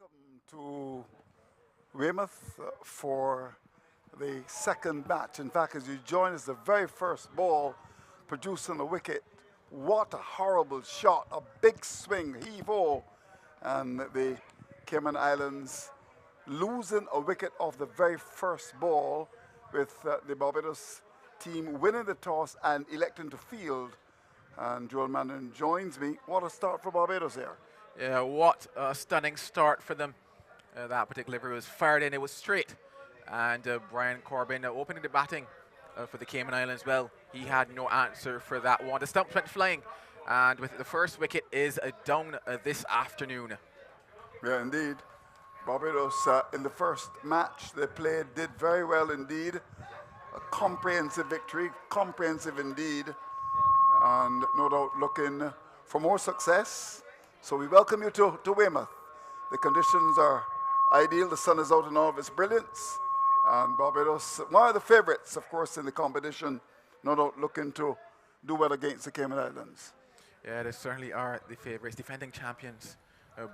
Welcome to Weymouth for the second match. In fact, as you join us, the very first ball produced on the wicket. What a horrible shot, a big swing, heave-ho. And the Cayman Islands losing a wicket off the very first ball with the Barbados team winning the toss and electing to field. And Joel Manning joins me. What a start for Barbados here. Yeah, what a stunning start for them. That particular over was fired in, it was straight. And Brian Corbin opening the batting for the Cayman Islands. Well, he had no answer for that one. The stumps went flying. And with the first wicket is down this afternoon. Yeah, indeed. Barbados, in the first match they played, did very well indeed. A comprehensive victory, comprehensive indeed. And no doubt looking for more success. So we welcome you to Weymouth. The conditions are ideal. The sun is out in all of its brilliance. And Barbados, one of the favorites, of course, in the competition, no doubt looking to do well against the Cayman Islands. Yeah, they certainly are the favorites. Defending champions,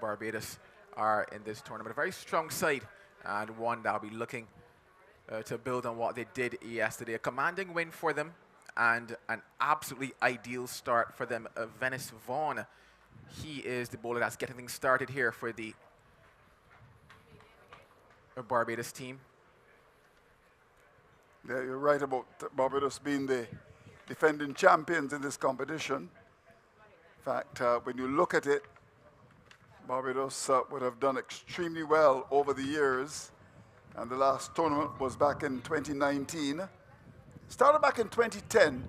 Barbados, are in this tournament. A very strong side and one that will be looking to build on what they did yesterday. A commanding win for them and an absolutely ideal start for them. Venice Vaughan, he is the bowler that's getting things started here for the Barbados team. Yeah, you're right about Barbados being the defending champions in this competition. In fact, when you look at it, Barbados would have done extremely well over the years. And the last tournament was back in 2019. Started back in 2010.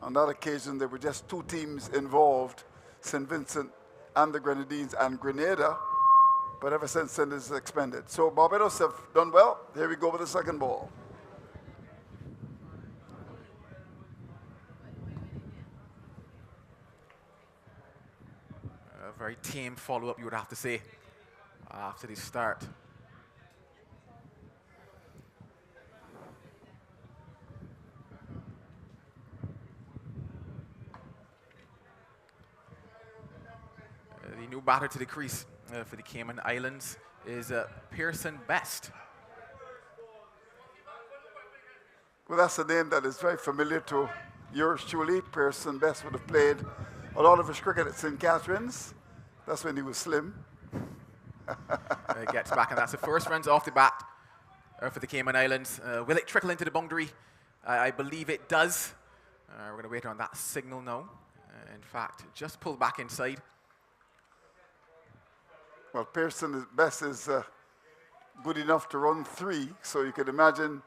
On that occasion, there were just two teams involved, St. Vincent and the Grenadines and Grenada. But ever since then, it's expanded. So Barbados have done well. Here we go with the second ball. A very tame follow-up, you would have to say, after the start. The new batter to the crease for the Cayman Islands is Pearson Best. Well, that's a name that is very familiar to yours truly. Pearson Best would have played a lot of his cricket at St. Catharines. That's when he was slim. Gets back, and that's the first runs off the bat for the Cayman Islands. Will it trickle into the boundary? I believe it does. We're going to wait on that signal now. In fact, just pulled back inside. Well, Pearson Best is good enough to run three, so you can imagine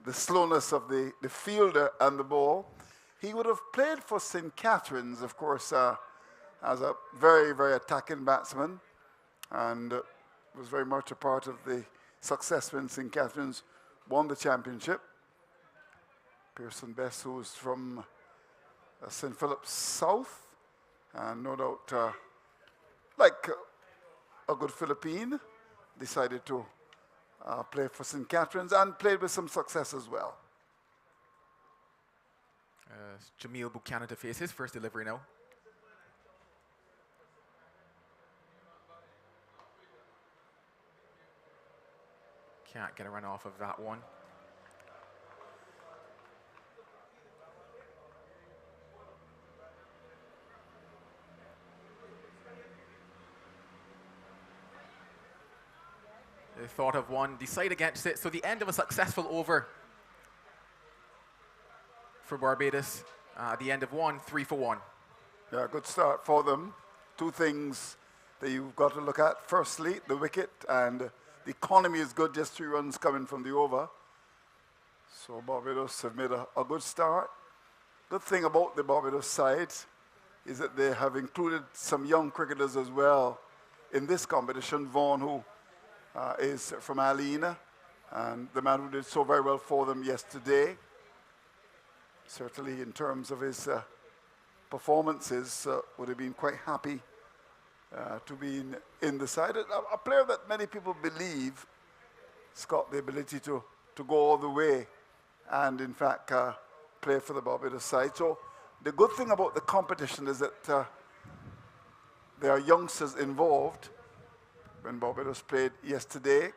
the slowness of the fielder and the ball. He would have played for St. Catharines, of course, as a very, very attacking batsman, and was very much a part of the success when St. Catharines won the championship. Pearson Best, who is from St. Philip's South, and no doubt, like a good Philippine, decided to play for St. Catharines and played with some success as well. Jamil Buchanan to face his first delivery now. Can't get a run off of that one. They thought of one, decide against it. So the end of a successful over for Barbados. The end of one, 3 for 1. Yeah, good start for them. Two things that you've got to look at. Firstly, the wicket, and the economy is good, just 3 runs coming from the over. So Barbados have made a good start. Good thing about the Barbados side is that they have included some young cricketers as well in this competition. Vaughan, who is from Alina, and the man who did so very well for them yesterday. Certainly in terms of his performances, would have been quite happy to be in the side. A player that many people believe has got the ability to go all the way and in fact play for the Barbados side. So the good thing about the competition is that there are youngsters involved, when Barbados played yesterday.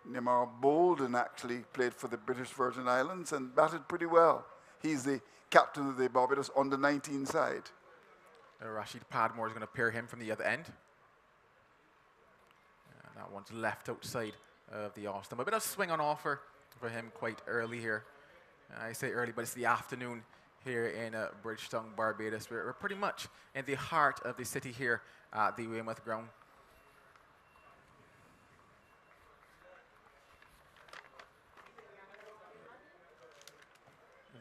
Neymar Bolden actually played for the British Virgin Islands and batted pretty well. He's the captain of the Barbados under-19 side. Rashid Padmore is going to pair him from the other end. And that one's left outside of the off stump. A bit of swing on offer for him quite early here. I say early, but it's the afternoon here in Bridgetown, Barbados. We're pretty much in the heart of the city here at the Weymouth ground.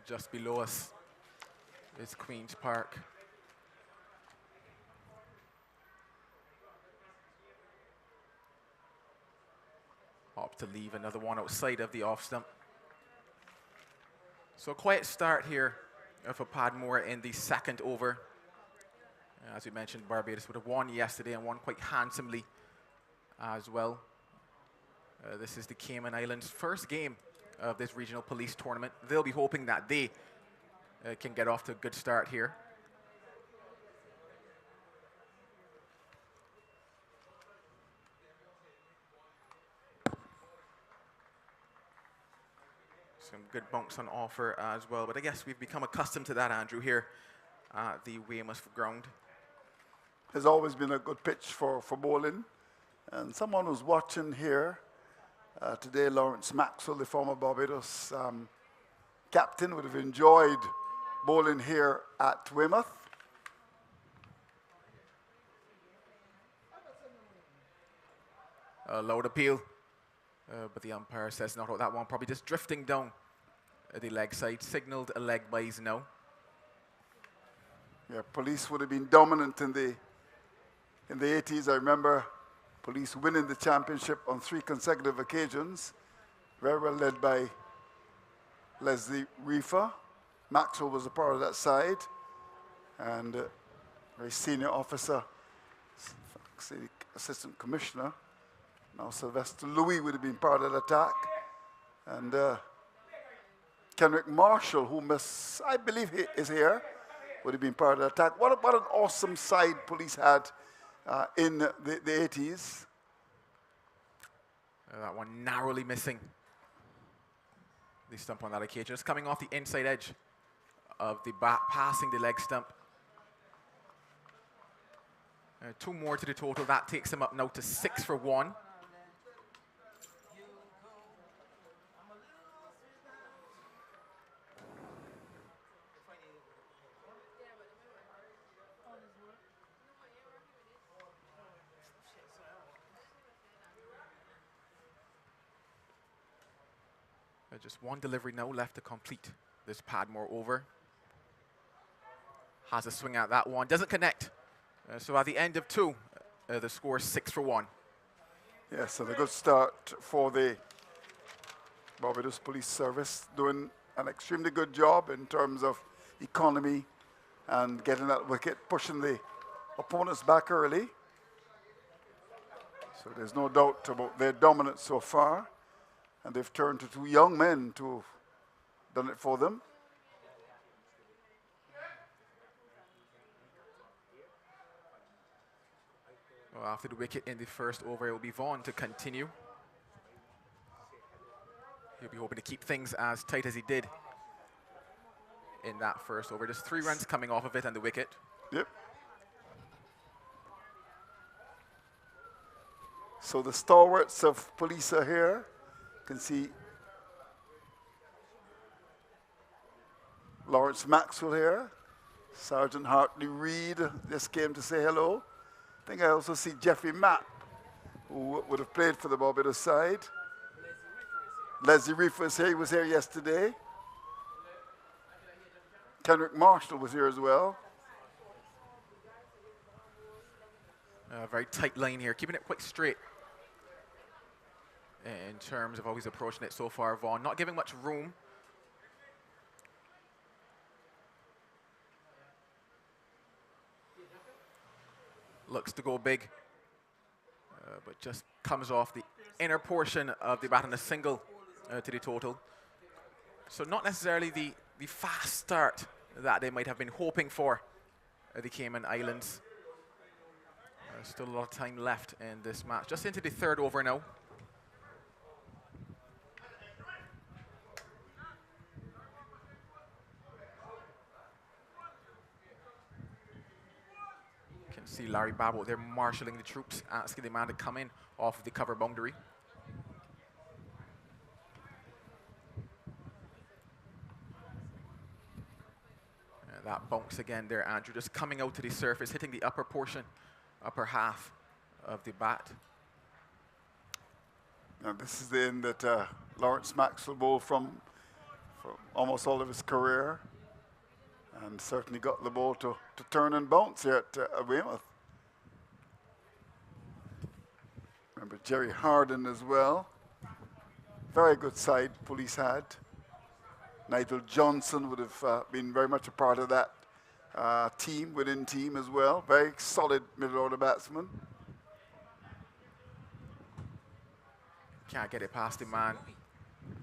Just below us is Queen's Park. Up to leave another one outside of the off stump. So a quiet start here for Padmore in the second over. As we mentioned, Barbados would have won yesterday and won quite handsomely as well. This is the Cayman Islands' first game of this regional police tournament. They'll be hoping that they can get off to a good start here. Some good bunks on offer as well, but I guess we've become accustomed to that, Andrew, here at the Weymouth ground. Has always been a good pitch for bowling. And someone who's watching here today, Lawrence Maxwell, the former Barbados captain, would have enjoyed bowling here at Weymouth. A loud appeal, but the umpire says not that one, probably just drifting down the leg side, signalled a leg by his no. Yeah, police would have been dominant in the 80s. I remember police winning the championship on 3 consecutive occasions, very well led by Leslie Reefer. Maxwell was a part of that side, and a very senior officer, assistant commissioner. Now Sylvester Louis would have been part of the attack, and Kenrick Marshall, who I believe he is here, would have been part of the attack. What an awesome side police had in the 80s. That one narrowly missing the stump on that occasion. Just coming off the inside edge of the bat, passing the leg stump. 2 more to the total. That takes him up now to 6 for 1. Just one delivery now left to complete this Padmore over. Has a swing at that one, doesn't connect. So at the end of 2, the score is 6 for 1. Yes, and a good start for the Barbados Police Service, doing an extremely good job in terms of economy and getting that wicket, pushing the opponents back early. So there's no doubt about their dominance so far. And they've turned to 2 young men to have done it for them. Well, after the wicket in the first over, it will be Vaughan to continue. He'll be hoping to keep things as tight as he did in that first over. Just 3 runs coming off of it and the wicket. Yep. So the stalwarts of police are here. You can see Lawrence Maxwell here. Sergeant Hartley Reid just came to say hello. I think I also see Jeffrey Mapp, who would have played for the Barbados side. Leslie Reefer is here. He was here yesterday. Kenrick Marshall was here as well. Very tight line here, keeping it quite straight in terms of how he's approaching it so far. Vaughan not giving much room. Looks to go big, but just comes off the inner portion of the bat on a single to the total. So not necessarily the fast start that they might have been hoping for, the Cayman Islands. Still a lot of time left in this match. Just into the third over now. You can see Larry Babbitt there marshalling the troops, asking the man to come in off of the cover boundary. That bounce again there, Andrew, just coming out to the surface, hitting the upper portion, upper half of the bat. Now this is the end that Lawrence Maxwell bowled from for almost all of his career, and certainly got the ball to turn and bounce here at Weymouth. Remember Jerry Harden as well. Very good side Police had. Nigel Johnson would have been very much a part of that team, within team as well. Very solid middle order batsman. Can't get it past the man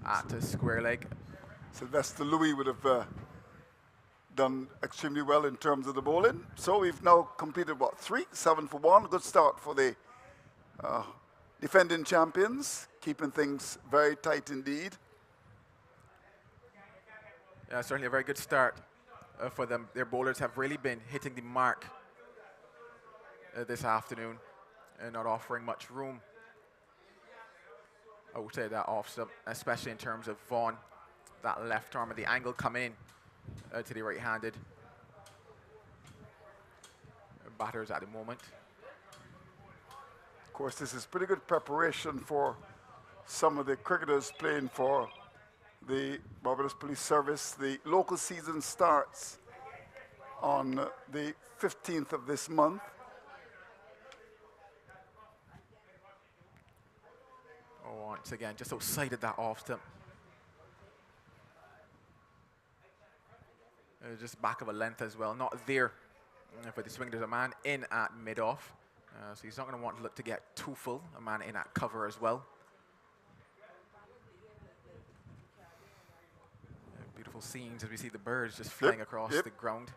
at the square leg. Sylvester Louis would have done extremely well in terms of the bowling. So we've now completed, what, 7 for 1. Good start for the defending champions, keeping things very tight indeed. Yeah, certainly a very good start for them. Their bowlers have really been hitting the mark this afternoon and not offering much room outside that off stump, especially in terms of Vaughan, that left arm and the angle coming in to the right-handed batters at the moment. Of course, this is pretty good preparation for some of the cricketers playing for the Barbados Police Service. The local season starts on the 15th of this month. Oh, once again, just outside of that off stump. Just back of a length as well, not there for the swing. There's a man in at mid-off, so he's not going to want to look to get too full. A man in at cover as well. Beautiful scenes as we see the birds just flying across the ground.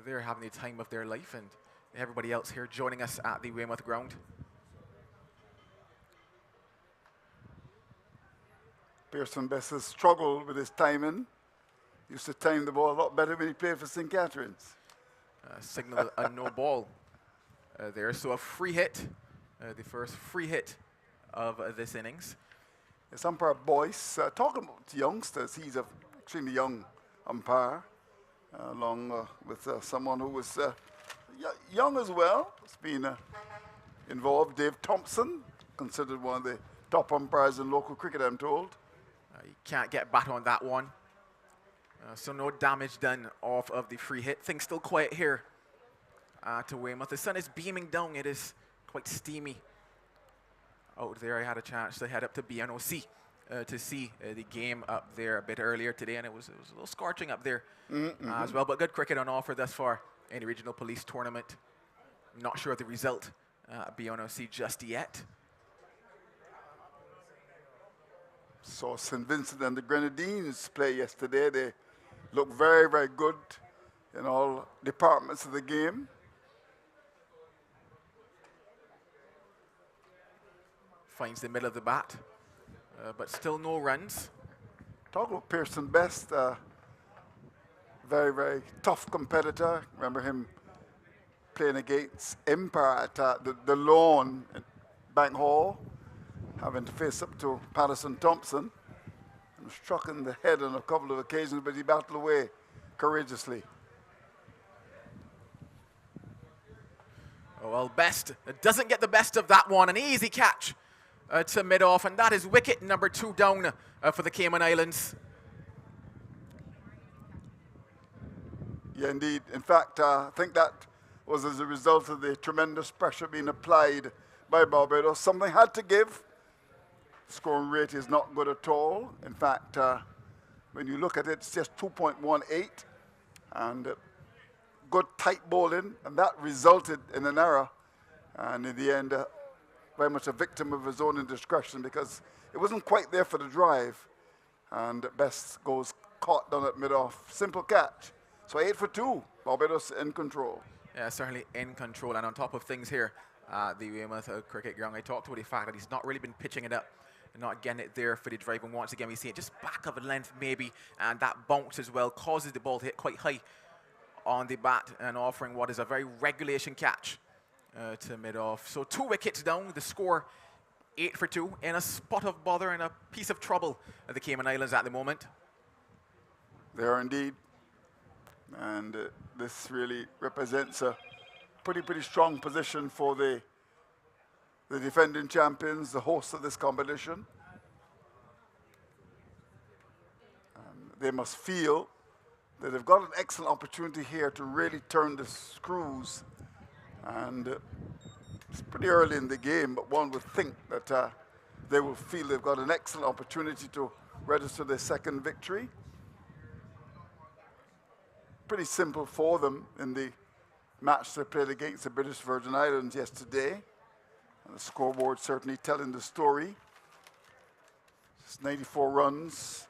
They're having the time of their life, and everybody else here joining us at the Weymouth ground. Pearson Best has struggled with his timing. Used to time the ball a lot better when he played for St. Catharines. Signal a no ball there, so a free hit, the first free hit of this innings. Yes, umpire Boyce, talking about youngsters, he's an extremely young umpire, along with someone who was young as well. Has been involved. Dave Thompson, considered one of the top umpires in local cricket, I'm told. You can't get back on that one. So no damage done off of the free hit. Things still quiet here to Weymouth. The sun is beaming down. It is quite steamy out there. I had a chance to head up to BNOC to see the game up there a bit earlier today, and it was a little scorching up there as well. But good cricket on offer thus far in the Regional Police Tournament. Not sure of the result at BNOC just yet. Saw St. Vincent and the Grenadines play yesterday. They look very, very good in all departments of the game. Finds the middle of the bat, but still no runs. Talk about Pearson Best, very, very tough competitor. Remember him playing against Empire at the Lawn at Bank Hall, having to face up to Patterson Thompson. And struck in the head on a couple of occasions, but he battled away courageously. Oh, well, Best doesn't get the best of that one. An easy catch to mid-off, and that is wicket number 2 down for the Cayman Islands. Yeah, indeed. In fact, I think that was as a result of the tremendous pressure being applied by Barbados. Something had to give. Scoring rate is not good at all. In fact, when you look at it, it's just 2.18, and good tight bowling, and that resulted in an error. And in the end, very much a victim of his own indiscretion, because it wasn't quite there for the drive. And Best goes caught down at mid-off. Simple catch. So 8 for 2, Barbados in control. Yeah, certainly in control. And on top of things here, the Weymouth cricket ground, I talked about the fact that he's not really been pitching it up and not getting it there for the drive. And once again, we see it just back of a length maybe, and that bounce as well causes the ball to hit quite high on the bat and offering what is a very regulation catch to mid-off. So 2 wickets down, the score 8 for 2 in a spot of bother and a piece of trouble at the Cayman Islands at the moment. They are indeed. And this really represents a pretty strong position for the defending champions, the hosts of this competition. They must feel that they've got an excellent opportunity here to really turn the screws. And it's pretty early in the game, but one would think that they will feel they've got an excellent opportunity to register their second victory. Pretty simple for them in the match they played against the British Virgin Islands yesterday. And the scoreboard certainly telling the story. It's 94 runs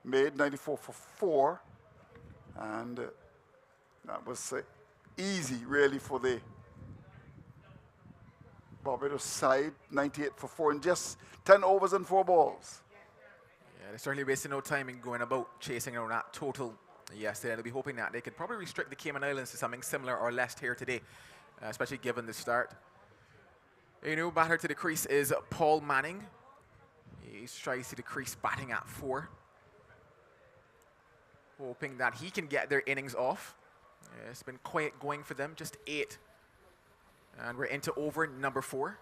made, 94 for 4. And that was easy, really, for the Barbados side. 98 for 4 in just 10 overs and 4 balls. Yeah, they're certainly wasting no time in going about chasing around that total yesterday. They'll be hoping that they could probably restrict the Cayman Islands to something similar or less here today, especially given the start. A new batter to the crease is Paul Manning. He strides to the crease batting at 4. Hoping that he can get their innings off. Yeah, it's been quiet going for them, just 8. And we're into over number 4.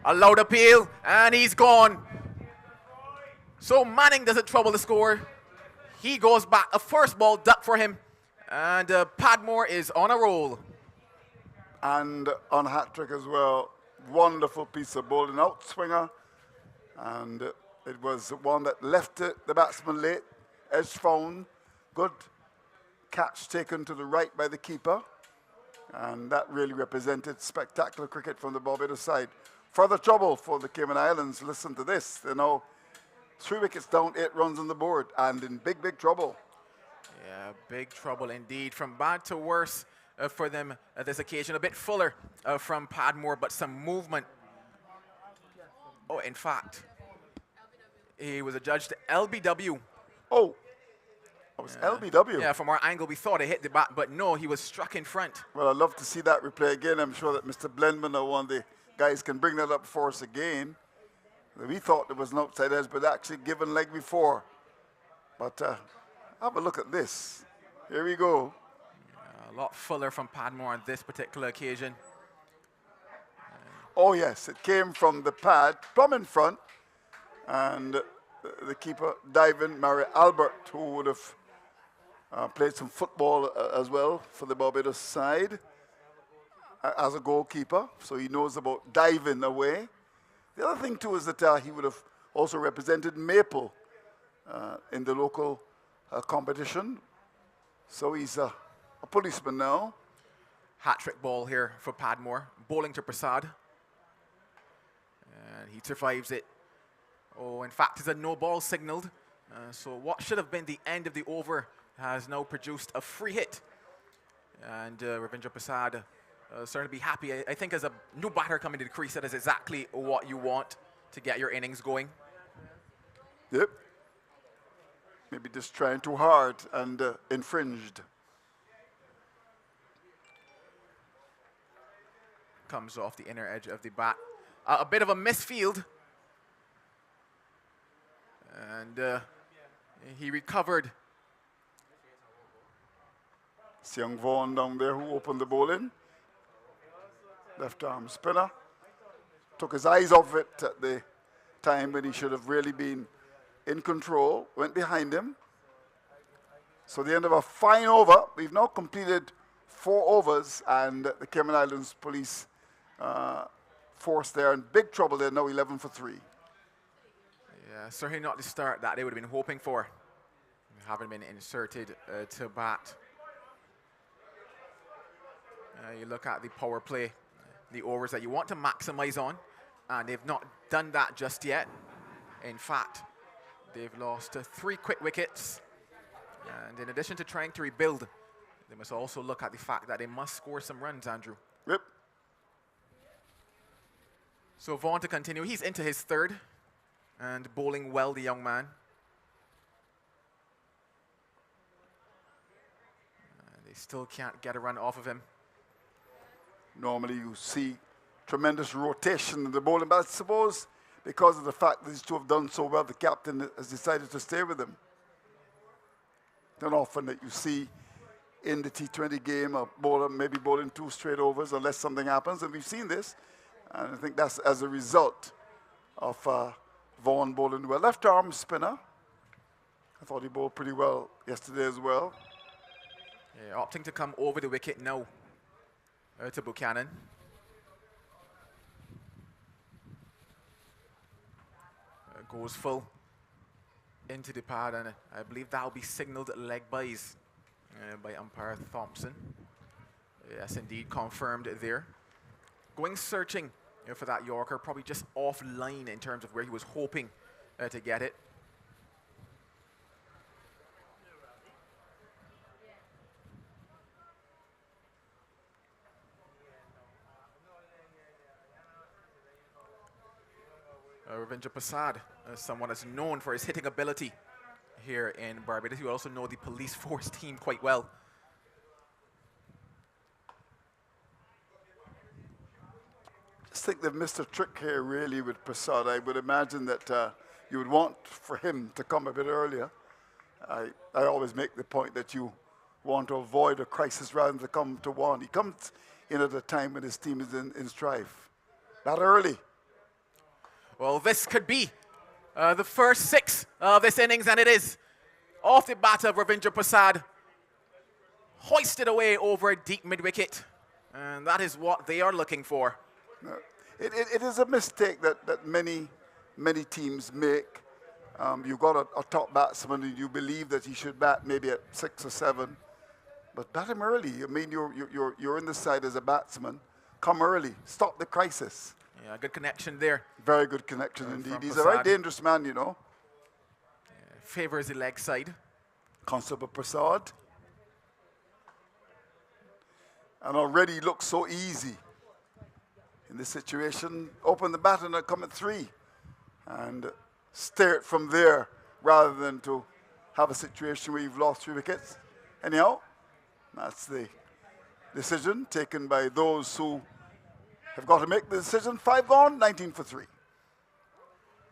A loud appeal, and he's gone. So Manning doesn't trouble the score. He goes back, a first ball duck for him, and Padmore is on a roll. And on hat-trick as well. Wonderful piece of bowling, outswinger. And it was one that left the batsman late. Edge found. Good catch taken to the right by the keeper. And that really represented spectacular cricket from the Barbados side. Further trouble for the Cayman Islands. Listen to this. They're now 3 wickets down, 8 runs on the board, and in big trouble. Yeah, big trouble indeed. From bad to worse for them at this occasion. A bit fuller from Padmore, but some movement. Oh, in fact, he was adjudged LBW. Oh, it was LBW. Yeah, from our angle, we thought it hit the bat, but no, he was struck in front. Well, I'd love to see that replay again. I'm sure that Mr. Blendman or one of the guys can bring that up for us again. We thought it was an outside edge, but actually given leg before. But have a look at this. Here we go. A lot fuller from Padmore on this particular occasion. Oh, yes, it came from the pad, plumb in front. And the keeper diving, Mary Albert, who would have played some football as well for the Barbados side as a goalkeeper. So he knows about diving away. The other thing, too, is that he would have also represented Maple in the local competition. So he's a policeman now. Hat-trick ball here for Padmore. Bowling to Prasad. And he survives it. Oh, in fact, there's a no ball signaled. So what should have been the end of the over has now produced a free hit. And Ravindra Prasad certainly be happy. I think as a new batter coming to the crease, that is exactly what you want to get your innings going. Yep. Maybe just trying too hard and infringed. Comes off the inner edge of the bat. A bit of a misfield. And he recovered. It's young Vaughan down there who opened the bowling. Left arm spinner. Took his eyes off it at the time when he should have really been in control. Went behind him. So the end of a fine over. We've now completed 4 overs, and the Cayman Islands police force there in big trouble. They're now 11 for 3. Yeah, certainly not the start that they would have been hoping for. Having been inserted to bat. You look at the power play, the overs that you want to maximize on. And they've not done that just yet. In fact, they've lost 3 quick wickets. And in addition to trying to rebuild, they must also look at the fact that they must score some runs, Andrew. Yep. So Vaughan to continue. He's into his 3rd and bowling well, the young man. They still can't get a run off of him. Normally you see tremendous rotation in the bowling, but I suppose because of the fact that these two have done so well, the captain has decided to stay with them. Not often that you see in the T20 game a bowler maybe bowling 2 straight overs unless something happens, and we've seen this. And I think that's as a result of Vaughan bowling well. Left arm spinner. I thought he bowled pretty well yesterday as well. Yeah, opting to come over the wicket now to Buchanan. Goes full into the pad, and I believe that will be signalled leg byes by umpire Thompson. Yes, indeed, confirmed there. Going searching for that Yorker, probably just offline in terms of where he was hoping to get it. Ravindra Prasad, someone that's known for his hitting ability here in Barbados. You also know the police force team quite well. I just think they've missed a trick here really with Prasad. I would imagine that you would want for him to come a bit earlier. I always make the point that you want to avoid a crisis rather than to come to one. He comes in at a time when his team is in strife. Not early. Well, this could be the first 6 of this innings, and it is off the bat of Ravindra Prasad. Hoisted away over a deep mid-wicket, and that is what they are looking for. It is a mistake that many teams make. You've got a top batsman and you believe that he should bat maybe at 6 or 7, but bat him early. I mean, you're in the side as a batsman. Come early. Stop the crisis. Yeah, good connection there. Very good connection indeed. He's a very dangerous man, you know. Yeah, favors the leg side. Constable Prasad. And already looks so easy. In this situation, open the bat and come at 3. And steer it from there rather than to have a situation where you've lost 3 wickets. Anyhow, that's the decision taken by those who have got to make the decision. 5 gone, 19 for 3.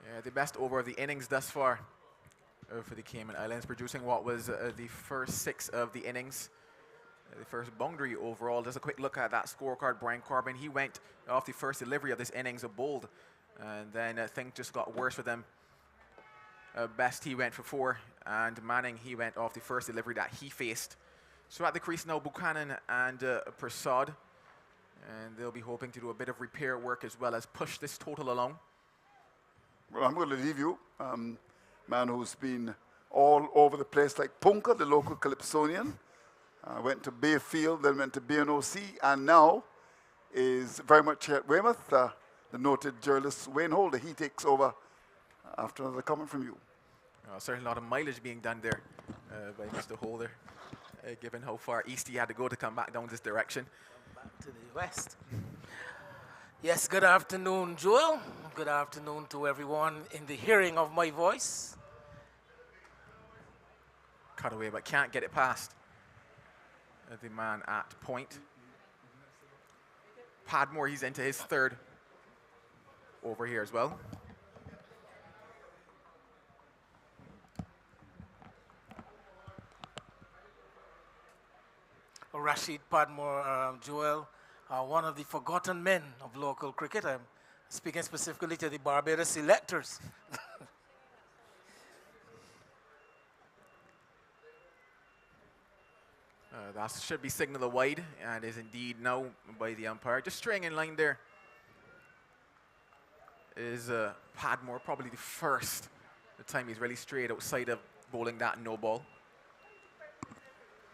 Yeah, the best over of the innings thus far for the Cayman Islands, producing what was the first 6 of the innings. The first boundary overall. Just a quick look at that scorecard. Brian Corbin, he went off the first delivery of this innings of bowled, and then things just got worse for them. Best, he went for 4, and Manning, he went off the first delivery that he faced. So at the crease now, Buchanan and Prasad. And they'll be hoping to do a bit of repair work as well as push this total along. Well, I'm going to leave you. Man who's been all over the place like Punka, the local Calypsonian. Went to Bayfield, then went to BNOC, and now is very much here at Weymouth. The noted journalist Wayne Holder, he takes over after another comment from you. Certainly a lot of mileage being done there by Mr. Holder, given how far east he had to go to come back down this direction. Back to the west. Yes, good afternoon, Joel. Good afternoon to everyone in the hearing of my voice. Cut away, but can't get it past the man at point. Padmore, he's into his 3rd over here as well. Rashid Padmore, Joel, one of the forgotten men of local cricket. I'm speaking specifically to the Barbados selectors. That should be signaled a wide, and is indeed now by the umpire. Just straying in line there is Padmore, probably the first time he's really strayed outside of bowling that no ball.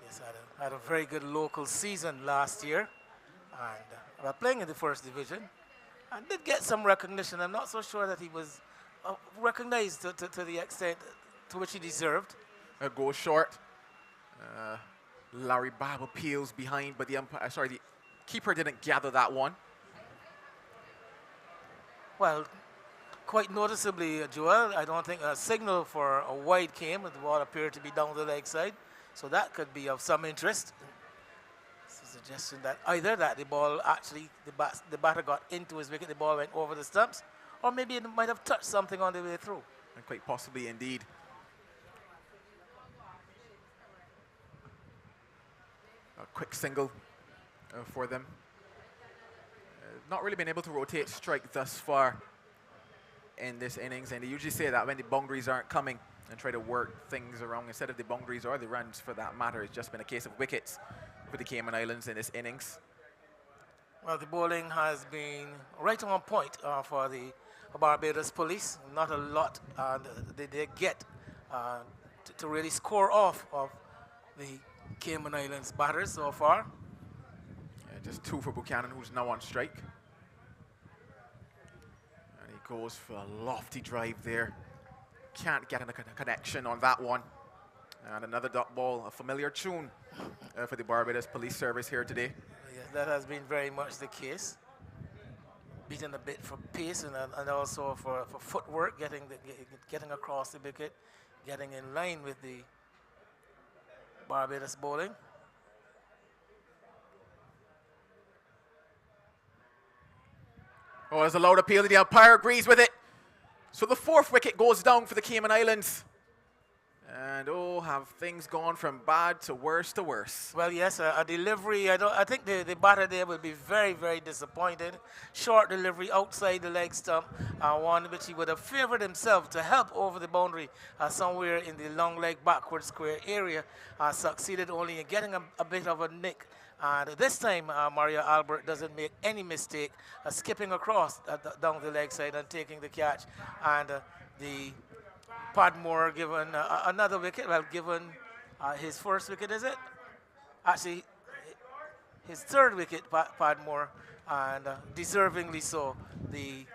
Yes, had a very good local season last year, and playing in the 1st division. and did get some recognition. I'm not so sure that he was recognized to the extent to which he deserved. A goal short. Larry Babel peels behind, but the umpire, sorry, the keeper didn't gather that one. Well, quite noticeably, Joel, I don't think a signal for a wide came, and the ball appeared to be down the leg side. So that could be of some interest. It's a suggestion that either that the ball actually, the batter got into his wicket, the ball went over the stumps, or maybe it might have touched something on the way through. And quite possibly indeed. A quick single for them. Not really been able to rotate strike thus far in this innings, and they usually say that when the boundaries aren't coming and try to work things around instead of the boundaries or the runs for that matter. It's just been a case of wickets for the Cayman Islands in this innings. Well, the bowling has been right on point for the Barbados Police. Not a lot they get to really score off of the Cayman Islands batters so far. Yeah, just 2 for Buchanan, who's now on strike. And he goes for a lofty drive there. Can't get a connection on that one. And another dot ball, a familiar tune for the Barbados Police Service here today. Yes, that has been very much the case. Beaten a bit for pace and also for footwork, getting across the wicket, getting in line with the Barbados bowling. Oh, there's a loud appeal. The umpire agrees with it. So the 4th wicket goes down for the Cayman Islands. And oh, have things gone from bad to worse to worse. Well, yes, a delivery. I think the batter there will be very, very disappointed. Short delivery outside the leg stump, one which he would have favored himself to help over the boundary somewhere in the long leg backward square area. Succeeded only in getting a bit of a nick. And this time, Mario Albert doesn't make any mistake, skipping across down the leg side and taking the catch. And the Padmore given another wicket. Well, given his 1st wicket, is it? Actually, his 3rd wicket, Padmore, and deservingly so. The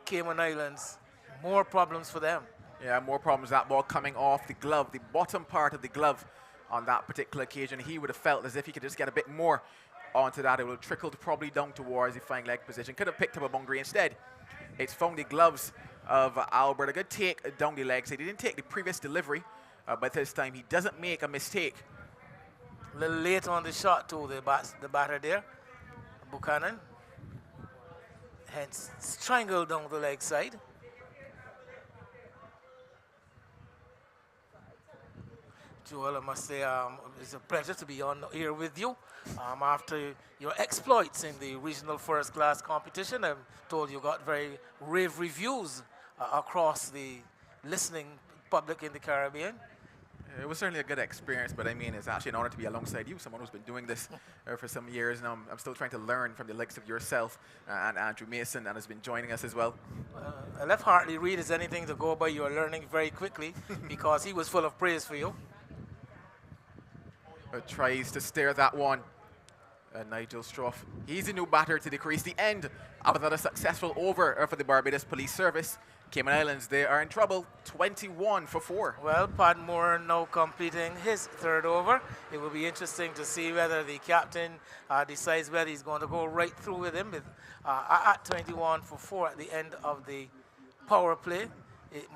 Cayman Islands, more problems for them. Yeah, more problems. That ball coming off the glove, the bottom part of the glove on that particular occasion. He would have felt as if he could just get a bit more onto that. It would have trickled probably down towards the flying leg position. Could have picked up a boundary instead. It's found the gloves of Albert. A good take down the legs. He didn't take the previous delivery, but this time he doesn't make a mistake. A little late on the shot too, the batter there, Buchanan. Hence, strangled down the leg side. Joel, I must say it's a pleasure to be on here with you. After your exploits in the regional first class competition, I'm told you got very rave reviews across the listening public in the Caribbean. It was certainly a good experience, but I mean, it's actually an honor to be alongside you, someone who's been doing this for some years now. I'm still trying to learn from the likes of yourself and Andrew Mason, and has been joining us as well. I left Hartley Reid as anything to go by. You're learning very quickly because he was full of praise for you. Tries to steer that one. Nigel Stroff, he's a new batter to the crease. The end of another successful over for the Barbados Police Service. Cayman Islands, they are in trouble, 21 for 4. Well, Padmore now completing his 3rd over. It will be interesting to see whether the captain decides whether he's going to go right through with him at 21 for 4 at the end of the power play. It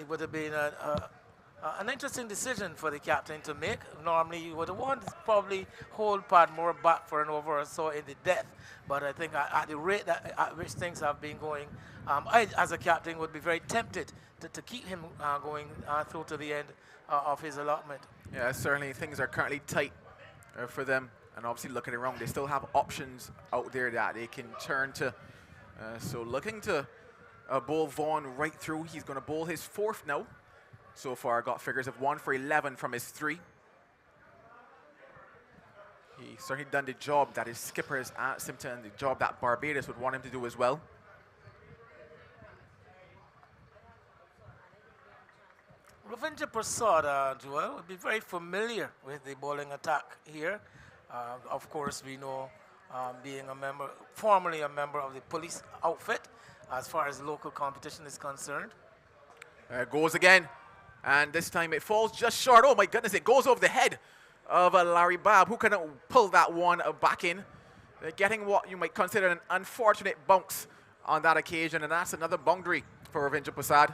would have been an interesting decision for the captain to make. Normally, you would have wanted to probably hold Padmore back for an over or so in the death. But I think at the rate at which things have been going, I, as a captain, would be very tempted to keep him going through to the end of his allotment. Yeah, certainly things are currently tight for them. And obviously looking around, they still have options out there that they can turn to. So looking to bowl Vaughan right through. He's going to bowl his 4th now. So far, got figures of 1 for 11 from his 3. He's certainly done the job that his skipper has asked him to, and the job that Barbados would want him to do as well. Ravindra Prasad, Joel, would be very familiar with the bowling attack here. Of course, we know being a member, formerly a member of the police outfit, as far as local competition is concerned. There it goes again. And this time it falls just short. Oh my goodness, it goes over the head of Larry Babb, who couldn't pull that one back in. Getting what you might consider an unfortunate bounce on that occasion, and that's another boundary for Ravindra Prasad.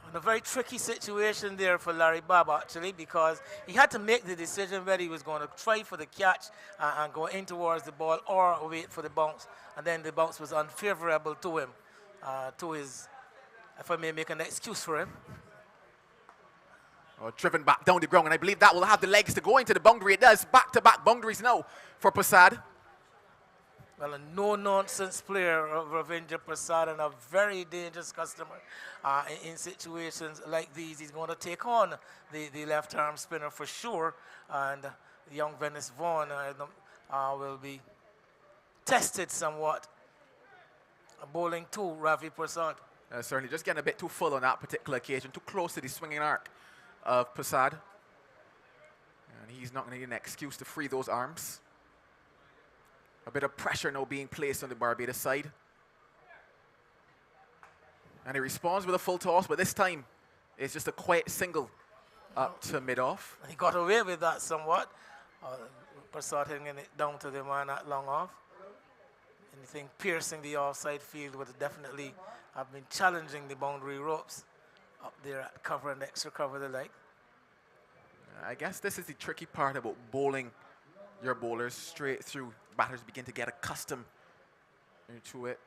And a very tricky situation there for Larry Babb, actually, because he had to make the decision whether he was going to try for the catch and go in towards the ball or wait for the bounce. And then the bounce was unfavorable to him, to his, if I may make an excuse for him. Driven back down the ground, and I believe that will have the legs to go into the boundary. It does. Back-to-back boundaries now for Prasad. Well, a no-nonsense player of Ravindra Prasad and a very dangerous customer. In situations like these, he's going to take on the left-arm spinner for sure. And young Venice Vaughn will be tested somewhat. Bowling to Ravi Prasad. Certainly just getting a bit too full on that particular occasion, too close to the swinging arc of Prasad. And he's not going to need an excuse to free those arms. A bit of pressure now being placed on the Barbados side. And he responds with a full toss, but this time it's just a quiet single up to mid-off. He got away with that somewhat. Prasad hitting it down to the man at long off. Anything piercing the offside field would definitely have been challenging the boundary ropes up there at cover and extra cover the leg. I guess this is the tricky part about bowling your bowlers straight through. Batters begin to get accustomed to it.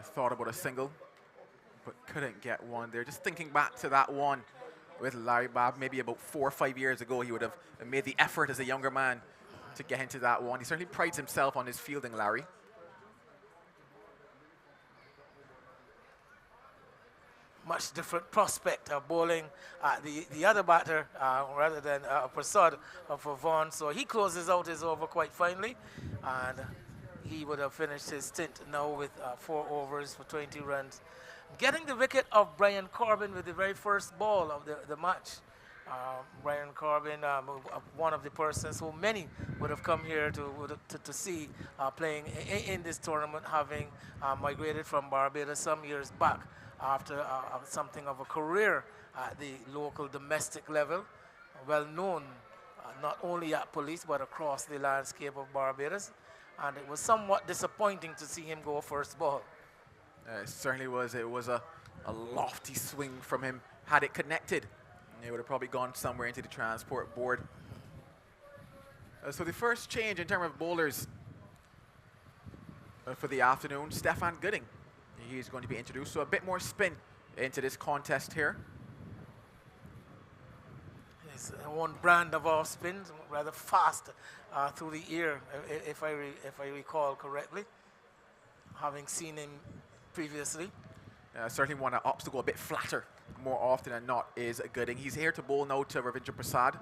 Thought about a single, but couldn't get one there. Just thinking back to that one with Larry Babb, maybe about 4 or 5 years ago, he would have made the effort as a younger man to get into that one. He certainly prides himself on his fielding, Larry. Much different prospect of bowling the other batter rather than Prasad for Vaughan. So he closes out his over quite finely, and he would have finished his stint now with 4 overs for 20 runs. Getting the wicket of Brian Corbin with the very first ball of the match. Brian Corbin, one of the persons who many would have come here to see playing in this tournament, having migrated from Barbados some years back after something of a career at the local domestic level, well known not only at police but across the landscape of Barbados. And it was somewhat disappointing to see him go first ball. It certainly was. It was a lofty swing from him. Had it connected, it would have probably gone somewhere into the transport board. So the first change in terms of bowlers for the afternoon, Stefan Gooding. He's going to be introduced, so a bit more spin into this contest here. It's one brand of off spins, rather fast through the ear, if I recall correctly, having seen him previously. Certainly one that opts to go a bit flatter more often than not is Gooding. He's here to bowl now to Ravindra Prasad.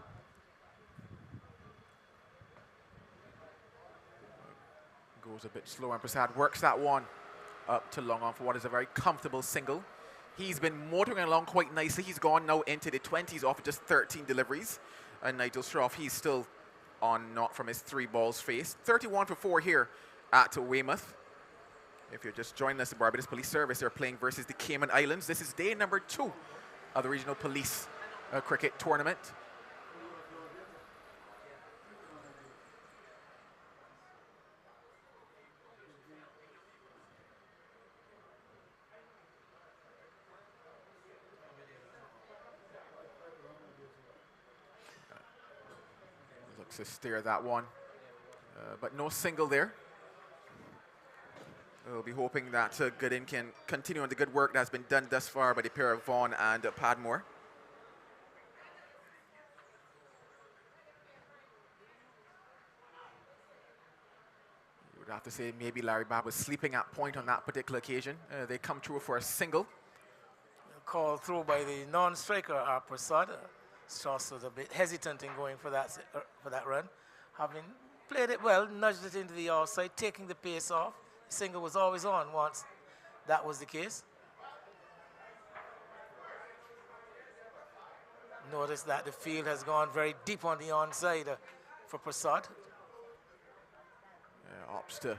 Goes a bit slower, and Prasad works that one up to long on for what is a very comfortable single. He's been motoring along quite nicely. He's gone now into the 20s off just 13 deliveries. And Nigel Shroff, he's still on not from his 3 balls faced. 31 for 4 here at Weymouth. If you're just joining us, the Barbados Police Service, they're playing versus the Cayman Islands. This is day number 2 of the Regional Police Cricket Tournament. Looks to steer that one, but no single there. We'll be hoping that Gooding can continue on the good work that's been done thus far by the pair of Vaughan and Padmore. You would have to say maybe Larry Babb was sleeping at point on that particular occasion. They come through for a single. Called through by the non-striker, Prasad. Strauss was a bit hesitant in going for that run. Having played it well, nudged it into the outside, taking the pace off. The single was always on once that was the case. Notice that the field has gone very deep on the onside for Prasad. Opts to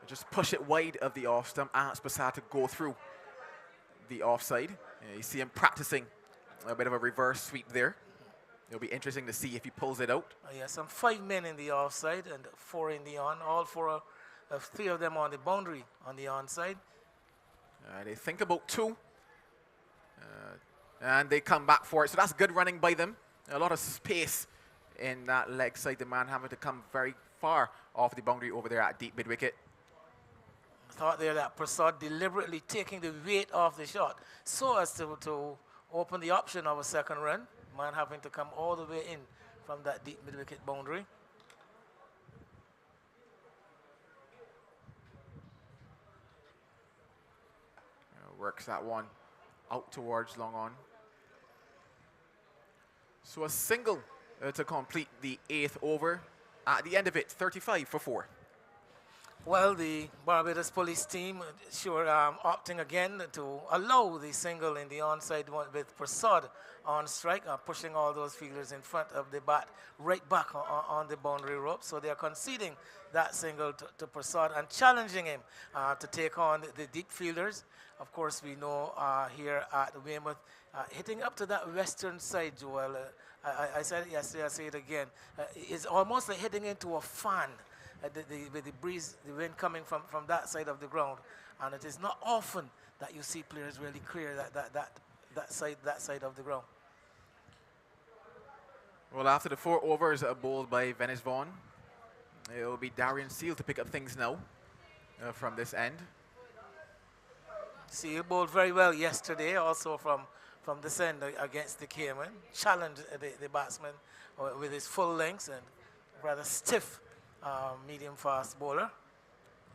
just push it wide of the off stump, asks Prasad to go through the offside. You see him practicing a bit of a reverse sweep there. It'll be interesting to see if he pulls it out. Yeah, some 5 men in the offside and 4 in the on. All 3 of them on the boundary on the onside. They think about 2. And they come back for it. So that's good running by them. A lot of space in that leg side. The man having to come very far off the boundary over there at deep mid wicket. Thought there that Prasad deliberately taking the weight off the shot so as to open the option of a second run. Man having to come all the way in from that deep mid wicket boundary. Works that one out towards long on. So a single to complete the 8th over. At the end of it, 35 for 4. Well, the Barbados police team opting again to allow the single in the onside one with Prasad on strike, pushing all those fielders in front of the bat right back on the boundary rope. So they are conceding that single to Prasad and challenging him to take on the deep fielders. Of course, we know here at Weymouth, hitting up to that western side, Joel, I said it yesterday, I say it again, it's almost like hitting into a fan. With the breeze, the wind coming from that side of the ground, and it is not often that you see players really clear that side of the ground. Well, after the 4 overs bowled by Venice Vaughan, it will be Darian Seal to pick up things now from this end. Seal bowled very well yesterday, also from this end against the Cayman, challenged the batsman with his full lengths and rather stiff. Medium fast bowler.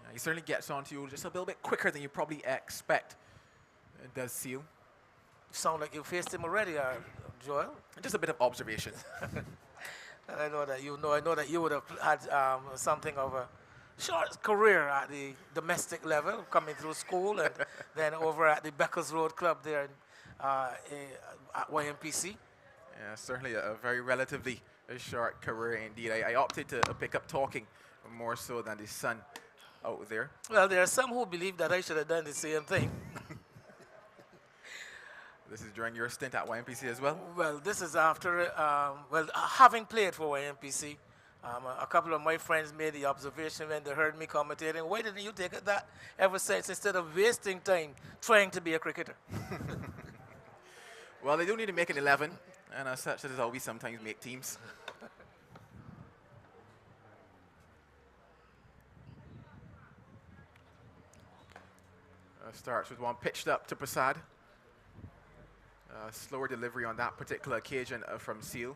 Yeah, he certainly gets onto you just a little bit quicker than you probably expect. It does Seal. Sound like you faced him already, Joel. Just a bit of observation. I know that you would have had something of a short career at the domestic level, coming through school and then over at the Beckers Road Club there at YMPC. Yeah, certainly a very relatively short career indeed. I opted to pick up talking more so than the son out there. Well, there are some who believe that I should have done the same thing. This is during your stint at YMPC as well? Well, this is after, having played for YMPC, a couple of my friends made the observation when they heard me commentating, why didn't you take it that ever since instead of wasting time trying to be a cricketer? Well, they do need to make an 11. And as such, that is how we sometimes make teams. Starts with one pitched up to Prasad. Slower delivery on that particular occasion from Seal.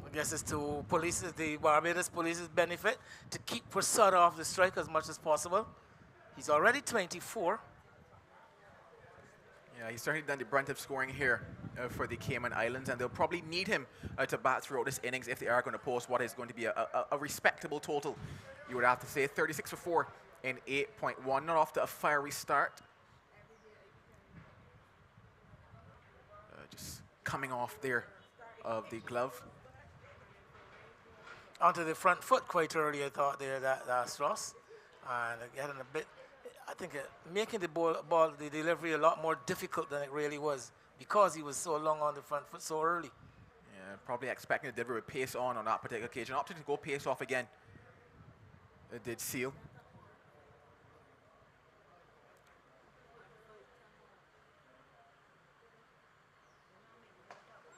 I guess it's to the Barbados police's benefit to keep Prasad off the strike as much as possible. He's already 24. Yeah, he's certainly done the brunt of scoring here for the Cayman Islands, and they'll probably need him to bat throughout this innings if they are going to post what is going to be a respectable total, you would have to say. 36 for 4 in 8.1, not off to a fiery start. Just coming off there of the glove. Onto the front foot quite early, I thought there, that's Ross. And getting a bit, I think making the ball, the delivery a lot more difficult than it really was because he was so long on the front foot so early. Yeah, probably expecting the delivery would pace on that particular occasion. Opted to go pace off again. It did Seal.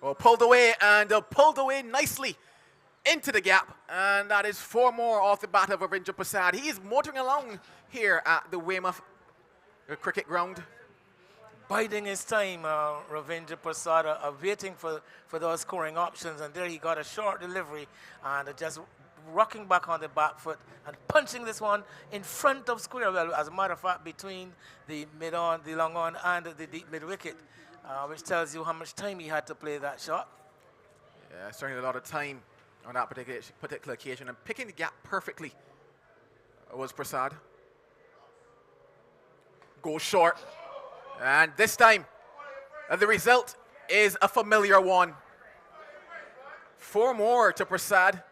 Well, pulled away and pulled away nicely into the gap, and that is 4 more off the bat of Ravindra Prasad. He is motoring along here at the Weymouth cricket ground. Biding his time, Ravindra Prasad, waiting for those scoring options, and there he got a short delivery and just rocking back on the back foot and punching this one in front of square. Well, as a matter of fact, between the mid-on, the long-on, and the deep mid-wicket, which tells you how much time he had to play that shot. Yeah, certainly a lot of time on that particular occasion, and picking the gap perfectly was Prasad. Goes short, and this time the result is a familiar one. 4 more to Prasad.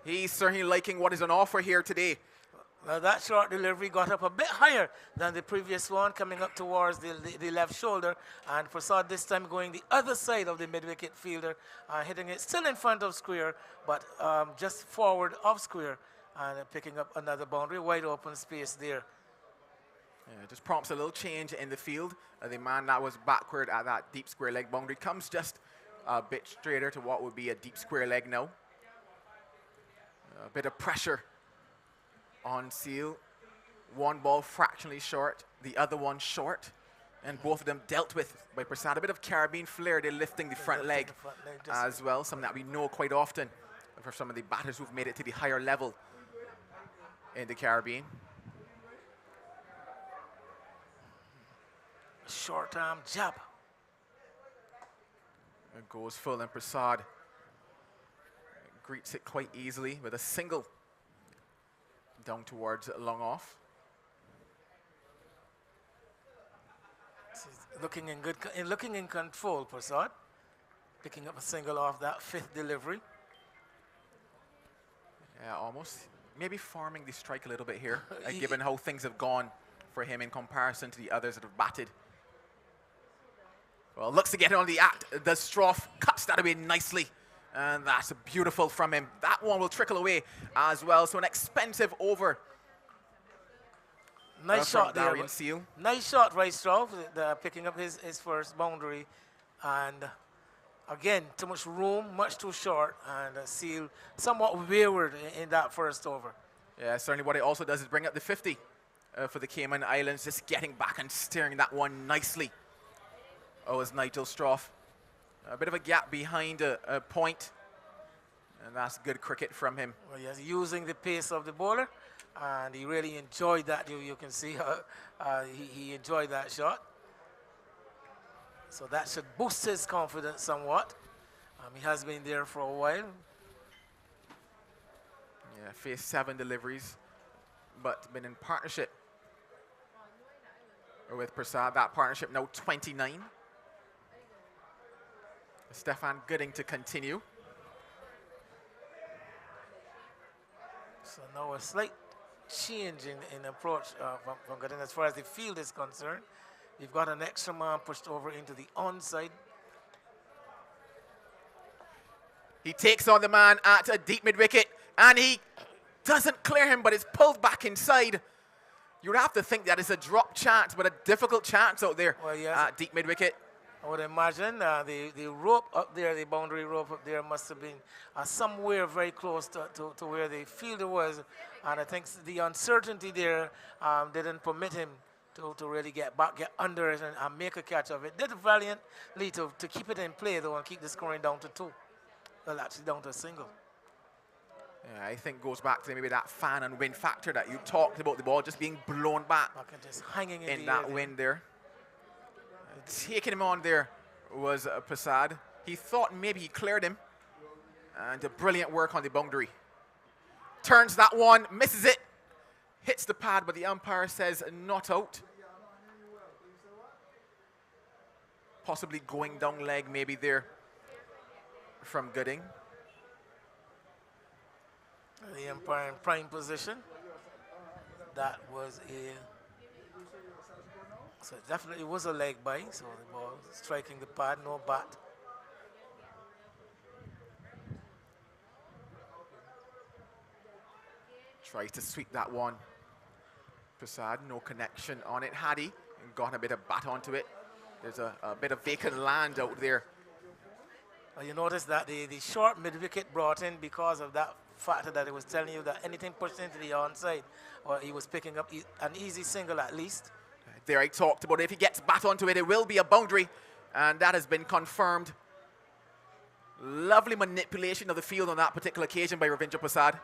He's certainly liking what is on offer here today. Now that short delivery got up a bit higher than the previous one, coming up towards the left shoulder. And Prasad this time going the other side of the mid-wicket fielder, hitting it still in front of square, but just forward of square, and picking up another boundary, wide open space there. Yeah, just prompts a little change in the field. The man that was backward at that deep square leg boundary comes just a bit straighter to what would be a deep square leg now. A bit of pressure on Seal. One ball fractionally short, the other one short, and both of them dealt with by Prasad. A bit of Caribbean flair, they're lifting the front leg as well, something that we know quite often for some of the batters who've made it to the higher level in the Caribbean. Short arm jab. It goes full, and Prasad greets it quite easily with a single down towards long off. Looking in control, Prasad. Picking up a single off that 5th delivery. Yeah, almost. Maybe farming the strike a little bit here, given how things have gone for him in comparison to the others that have batted. Well, looks to get on the act. The Stroff cuts that away nicely. And that's beautiful from him. That one will trickle away as well. So an expensive over. Nice shot there. Darian Seal. Nice shot, right, Stroff, picking up his first boundary. And again, too much room, much too short. And Seal somewhat wayward in that first over. Yeah, certainly what it also does is bring up the 50 for the Cayman Islands. Just getting back and steering that one nicely. Oh, it's Nigel Stroff. A bit of a gap behind a point, and that's good cricket from him. Well, yes, using the pace of the bowler, and he really enjoyed that. You can see he enjoyed that shot. So that should boost his confidence somewhat. He has been there for a while. Yeah, faced 7 deliveries, but been in partnership with Prasad. That partnership now 29. Stefan Gooding to continue. So now a slight change in approach from Gooding as far as the field is concerned. You've got an extra man pushed over into the onside. He takes on the man at a deep mid-wicket, and he doesn't clear him, but it's pulled back inside. You would have to think that it's a drop chance, but a difficult chance out there at deep mid-wicket. I would imagine the rope up there, the boundary rope up there must have been somewhere very close to where the fielder was. And I think the uncertainty there didn't permit him to really get back, get under it and make a catch of it. Did valiantly to keep it in play, though, and keep the scoring down to 2. Well, actually down to a single. Yeah, I think goes back to maybe that fan and wind factor that you talked about, the ball just being blown back just hanging in that wind there. Taking him on there was Prasad. He thought maybe he cleared him. And a brilliant work on the boundary. Turns that one, misses it. Hits the pad, but the umpire says not out. Possibly going down leg maybe there from Gooding. The umpire in prime position. That was so it definitely was a leg bite, so the ball striking the pad, no bat. Tries to sweep that one. Prasad, no connection on it. Had he got a bit of bat onto it. There's a bit of vacant land out there. Well, you notice that the short mid-wicket brought in because of that factor that it was telling you that anything pushed into the onside, or he was picking up an easy single at least. There I talked about it. If he gets bat onto it, it will be a boundary, and that has been confirmed. Lovely manipulation of the field on that particular occasion by Ravindra Prasad.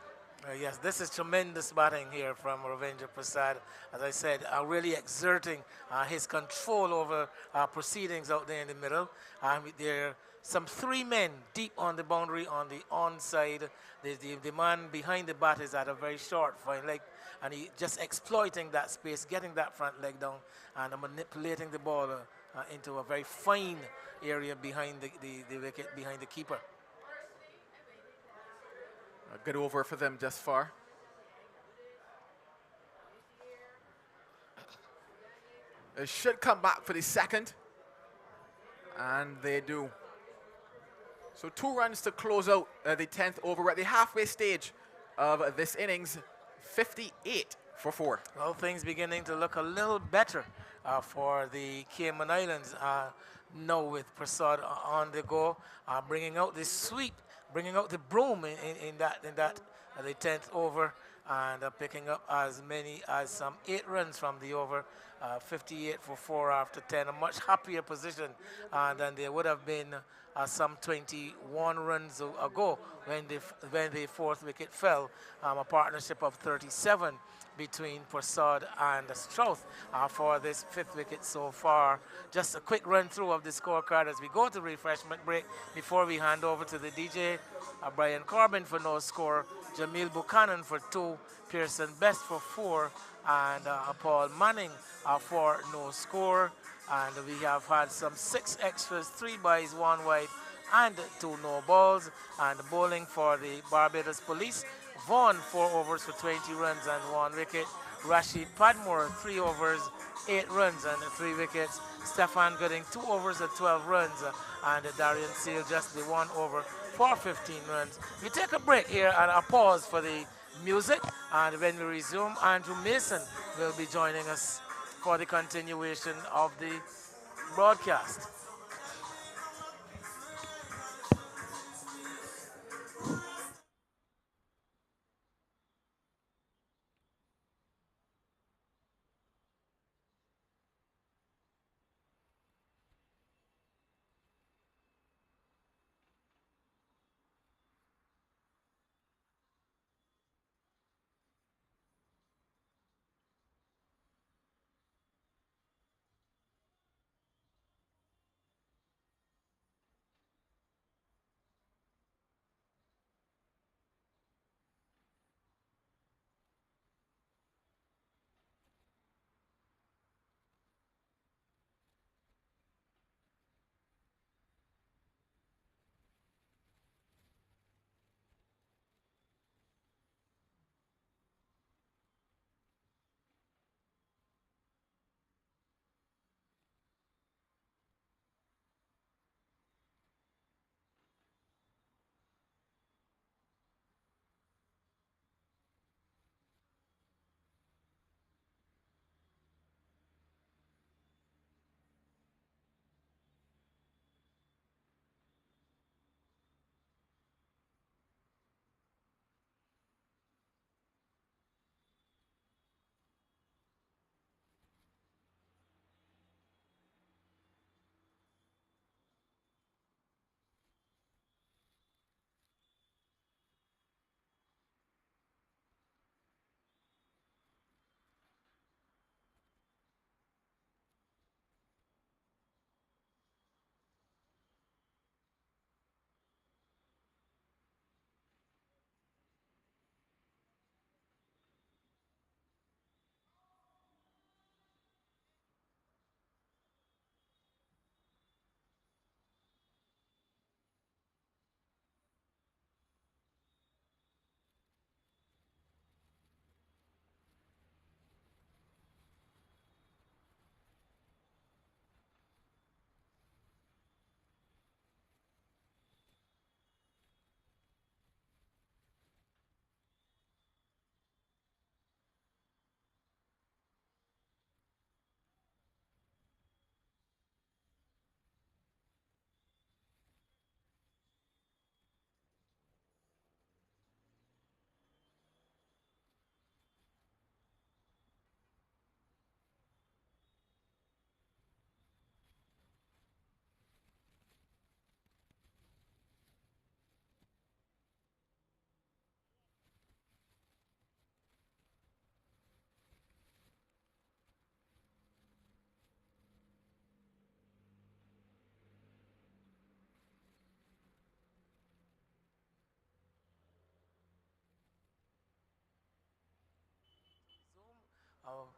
Yes, this is tremendous batting here from Ravindra Prasad. As I said, really exerting his control over proceedings out there in the middle. There are some 3 men deep on the boundary on the onside. The man behind the bat is at a very short fine leg, and he just exploiting that space, getting that front leg down, and manipulating the ball into a very fine area behind the wicket, behind the keeper. A good over for them thus far. They should come back for the second. And they do. So 2 runs to close out the 10th over. We're at the halfway stage of this innings. 58 for 4. Well, things beginning to look a little better for the Cayman Islands now with Prasad on the go, bringing out the sweep, bringing out the broom in that the 10th over, and picking up as many as some 8 runs from the over. 58 for 4 after 10, a much happier position than they would have been some 21 runs ago when the 4th wicket fell. A partnership of 37 between Prasad and Strauss for this 5th wicket so far. Just a quick run through of the scorecard as we go to refreshment break before we hand over to the DJ. Brian Corbin for no score, Jamil Buchanan for 2, Pearson Best for 4, and Paul Manning for no score. And we have had some 6 extras, 3 byes, 1 wide, and 2 no balls. And bowling for the Barbados Police, Vaughan 4 overs for 20 runs and 1 wicket. Rashid Padmore 3 overs, 8 runs and 3 wickets. Stefan Gooding 2 overs and 12 runs, and Darian Seal just the 1 over for 15 runs. We take a break here and a pause for the music, and when we resume, Andrew Mason will be joining us for the continuation of the broadcast.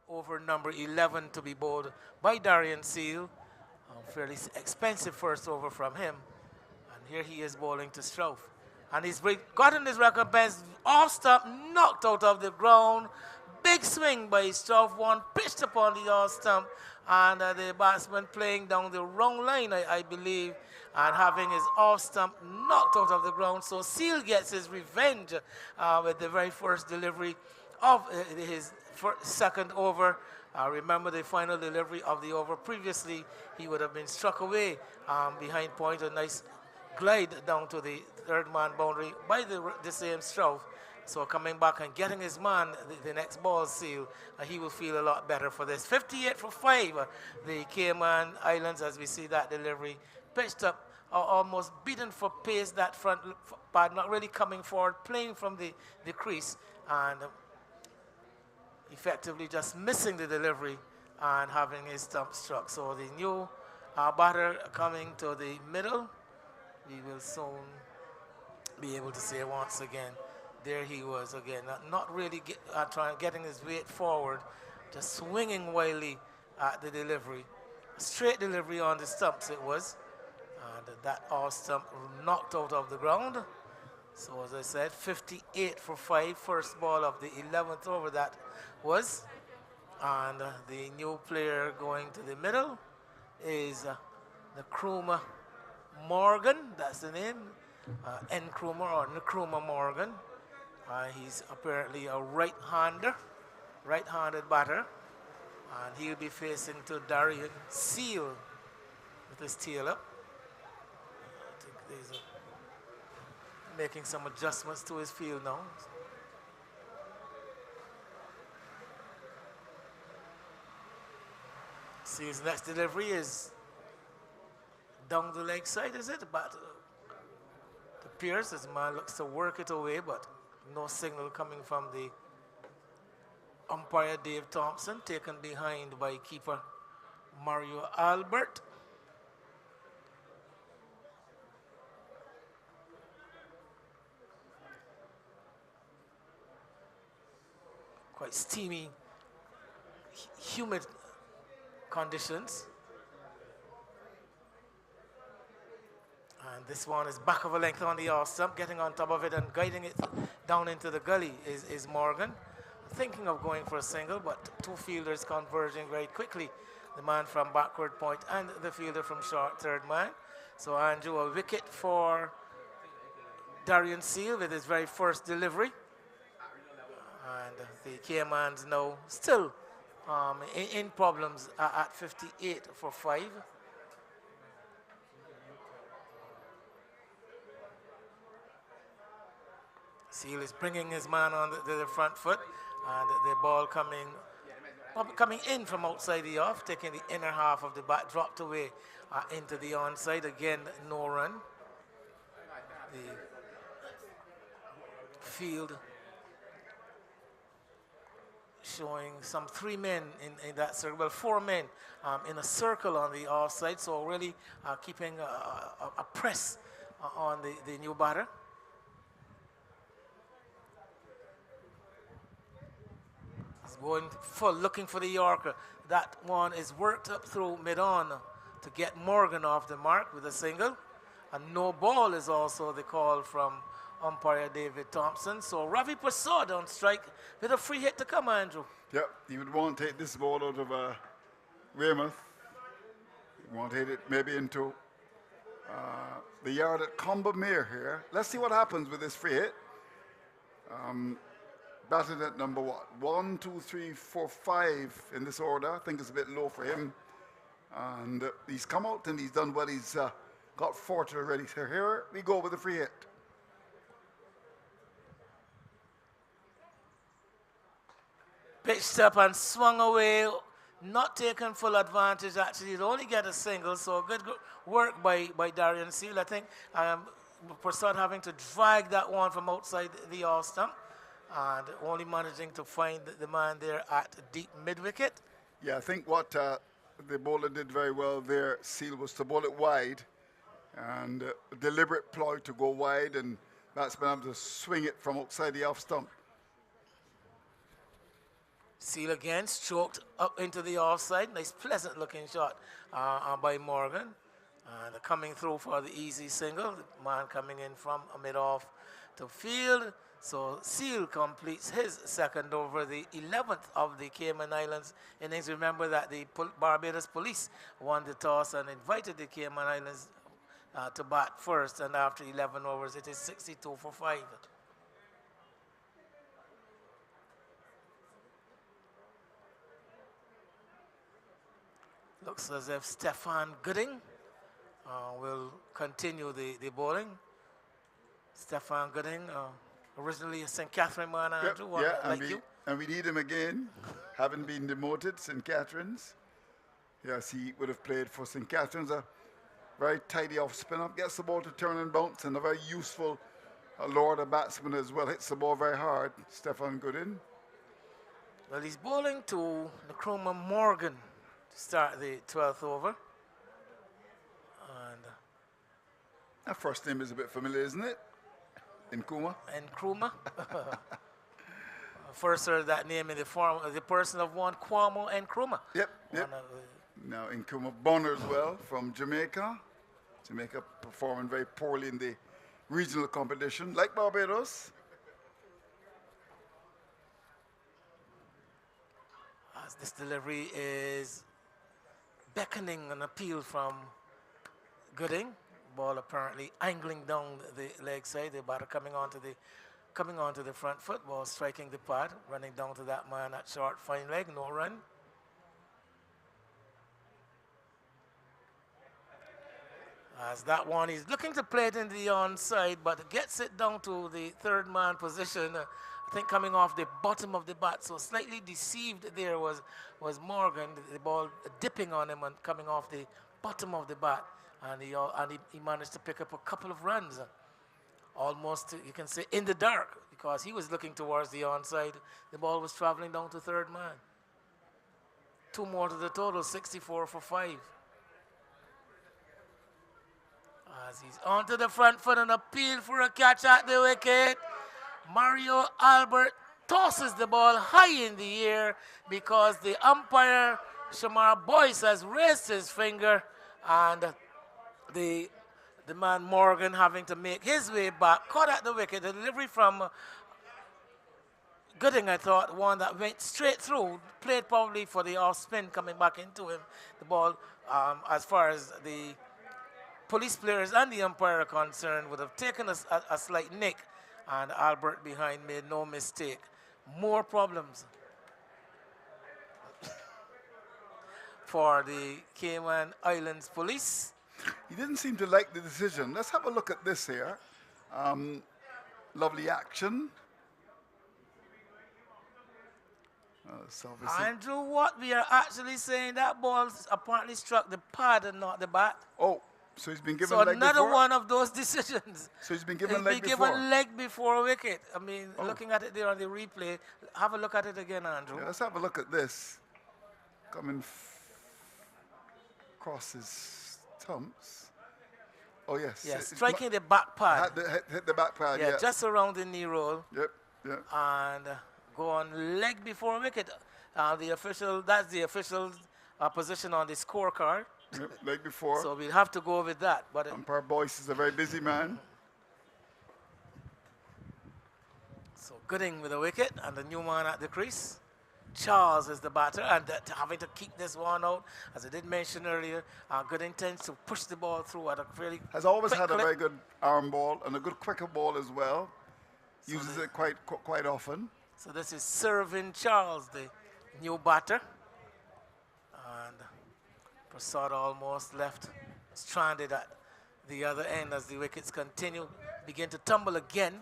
Over number 11 to be bowled by Darian Seal. fairly expensive first over from him. And here he is bowling to Strouf. And he's gotten his recompense. Off stump, knocked out of the ground. Big swing by Strouf, one pitched upon the off stump. And the batsman playing down the wrong line, I believe, and having his off stump knocked out of the ground. So Seal gets his revenge with the very first delivery of his second over. Remember the final delivery of the over previously, he would have been struck away behind point, a nice glide down to the third man boundary by the same Strouf. So coming back and getting his man, the next ball, Seal, he will feel a lot better for this. 58 for 5, the Cayman Islands, as we see that delivery, pitched up, almost beaten for pace, that front pad, not really coming forward, playing from the crease, and effectively just missing the delivery and having his stump struck. So the new batter coming to the middle, we will soon be able to say once again, there he was again, not really getting his weight forward, just swinging wildly at the delivery. Straight delivery on the stumps it was, and that off stump knocked out of the ground. So as I said, 58 for 5, first ball of the 11th over that was. And the new player going to the middle is Nkrumah Morgan, that's the name, Nkrumah or Nkrumah Morgan. He's apparently a right-handed batter, and he'll be facing to Darian Seal with his tail up. I think he's making some adjustments to his field now. Seal's next delivery is down the leg side, is it? But to Pierce, his man looks to work it away, but no signal coming from the umpire Dave Thompson, taken behind by keeper Mario Albert. Quite steamy, humid conditions. And this one is back of a length on the off stump, getting on top of it and guiding it down into the gully is Morgan. Thinking of going for a single, but two fielders converging very quickly. The man from backward point and the fielder from short third man. So Andrew, a wicket for Darian Seal with his very first delivery. And the Caymans now still in problems at 58 for 5. Seal is bringing his man on the front foot, and the ball coming in from outside the off, taking the inner half of the bat, dropped away into the onside. Again, no run. The field showing some 3 men in that circle, well, 4 men in a circle on the offside, so really keeping a press on the new batter. He's going full, looking for the Yorker. That one is worked up through mid-on to get Morgan off the mark with a single. And no ball is also the call from umpire David Thompson. So Ravi Prasad on strike with a free hit to come, Andrew. Yep, he would want to take this ball out of Weymouth. He want to hit it maybe into the yard at Combermere here. Let's see what happens with this free hit. Batted at number what? 1, 2, 3, 4, 5 in this order. I think it's a bit low for him. And he's come out and he's done well. He's got 40 already. So here we go with the free hit. Pitched up and swung away, not taking full advantage. Actually, he'd only get a single, so good work by Darian Seal. I think Prasad having to drag that one from outside the off stump and only managing to find the man there at deep mid-wicket. Yeah, I think what the bowler did very well there, Seal, was to bowl it wide and a deliberate ploy to go wide, and that's been able to swing it from outside the off stump. Seal again, stroked up into the offside. Nice, pleasant looking shot by Morgan. And coming through for the easy single. The man coming in from mid-off to field. So Seal completes his second over, the 11th of the Cayman Islands innings. Remember that the Barbados Police won the toss and invited the Cayman Islands to bat first. And after 11 overs, it is 62 for 5. Looks as if Stefan Gooding will continue the bowling. Stefan Gooding, originally a St. Catherine man, Andrew, like you. And we need him again, having been demoted, St. Catherine's. Yes, he would have played for St. Catherine's. A very tidy off spin up, gets the ball to turn and bounce, and a very useful lower order batsman as well. Hits the ball very hard, Stefan Gooding. Well, he's bowling to Nkrumah Morgan to start the 12th over. And that first name is a bit familiar, isn't it? Nkrumah. Nkrumah. First heard that name in the form of the person of one Kwame Nkrumah. Yep. Now Nkrumah Bonner as well from Jamaica. Jamaica performing very poorly in the regional competition, like Barbados. As this delivery is beckoning an appeal from Gooding. Ball apparently angling down the leg side. The batter coming onto the front foot. Ball striking the pad, running down to that man at short, fine leg, no run. As that one, he's looking to play it in the onside, but gets it down to the third man position. I think coming off the bottom of the bat, so slightly deceived there was Morgan. The ball dipping on him and coming off the bottom of the bat, and he managed to pick up a couple of runs, almost you can say in the dark, because he was looking towards the onside. The ball was traveling down to third man. 2 more to the total, 64 for 5. As he's onto the front foot and appeal for a catch at the wicket. Mario Albert tosses the ball high in the air because the umpire, Shamar Boyce, has raised his finger, and the man Morgan having to make his way back, caught at the wicket. The delivery from Gooding, I thought, one that went straight through, played probably for the off spin coming back into him. The ball, as far as the police players and the umpire are concerned, would have taken a slight nick, and Albert behind made no mistake. More problems for the Cayman Islands police. He didn't seem to like the decision. Let's have a look at this here. Lovely action. Andrew, what we are actually saying, that ball apparently struck the pad and not the bat. Oh, so he's been given so leg another before? one of those decisions. So he's been given He's leg been before? given leg before wicket. I mean, looking at it there on the replay, have a look at it again, Andrew. Yeah, let's have a look at this. Coming across his stumps. Oh, yes. Yes, striking the back pad. Hit the back pad, yeah. Just around the knee roll. Yep. And go on leg before wicket. That's the official position on the scorecard. Yep, leg before. So we'll have to go with that. But umpire Boyce is a very busy man. So Gooding with a wicket and the new man at the crease. Charles is the batter, and having to keep this one out, as I did mention earlier, Gooding tends to push the ball through at a fairly has always quick had clip. a very good arm ball and a good quicker ball as well. So uses it quite often. So this is Servin Charles, the new batter. And Prasad almost left stranded at the other end as the wickets begin to tumble again.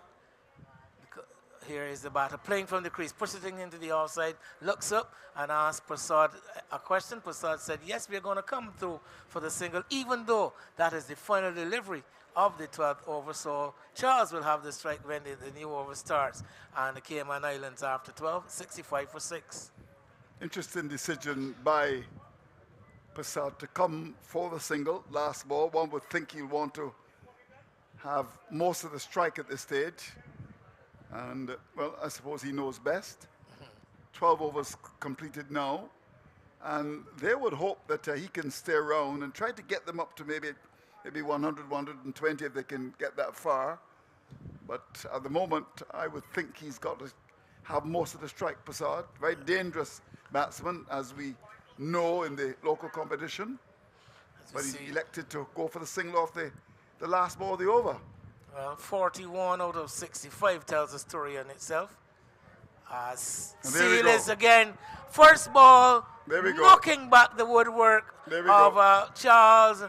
Here is the batter playing from the crease, pushes it into the offside, looks up and asks Prasad a question. Prasad said, yes, we're going to come through for the single, even though that is the final delivery of the 12th over. So Charles will have the strike when the new over starts. And the Cayman Islands after 12, 65 for 6. Interesting decision by Prasad to come for the single, last ball. One would think he'll want to have most of the strike at this stage. And, well, I suppose he knows best. 12 overs completed now. And they would hope that he can stay around and try to get them up to maybe 100, 120 if they can get that far. But at the moment, I would think he's got to have most of the strike, Prasad. Very dangerous batsman, as we know in the local competition. But he elected to go for the single off the last ball of the over. Well, 41 out of 65 tells a story in itself. Seal is again, first ball, knocking back the woodwork of Charles.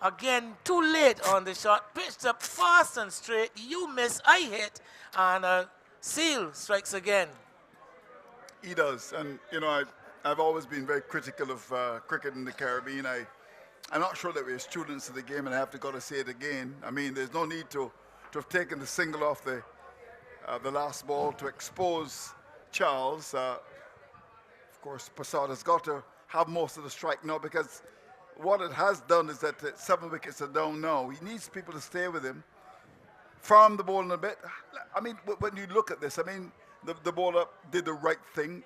Again, too late on the shot, pitched up fast and straight. You miss, I hit, and Seal strikes again. He does, and you know, I've always been very critical of cricket in the Caribbean. I'm not sure that we're students of the game, and I have to say it again. I mean, there's no need to have taken the single off the last ball to expose Charles. Of course, Prasad has got to have most of the strike now, because what it has done is that 7 wickets are down now. He needs people to stay with him, farm the ball in a bit. I mean, when you look at this, I mean, the bowler did the right thing,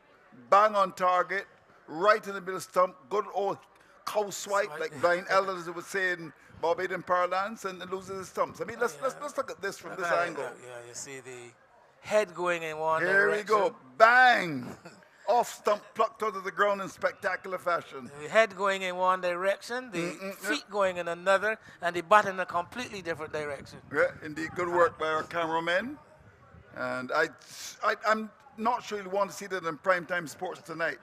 bang on target, right in the middle stump, good old cow swipe, like Brian Elders would say in Barbadian parlance, and loses his stumps. I mean, let's look at this from this angle. Yeah, you see the head going in one direction. Here we go, bang! Off stump, plucked out of the ground in spectacular fashion. The head going in one direction, the feet going in another, and the bat in a completely different direction. Yeah, indeed, good work by our cameramen. And I'm not sure you'll want to see that in primetime sports tonight.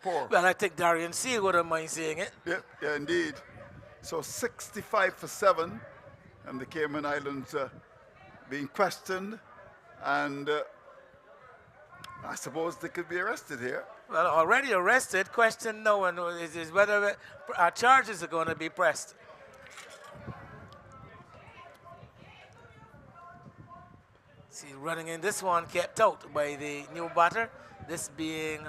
Poor. Well, I think Darian Seal wouldn't mind seeing it. Yeah, indeed. So 65 for 7, and the Cayman Islands being questioned, and I suppose they could be arrested here. Well, already arrested. Question no one is whether charges are going to be pressed. See, running in this one kept out by the new batter. This being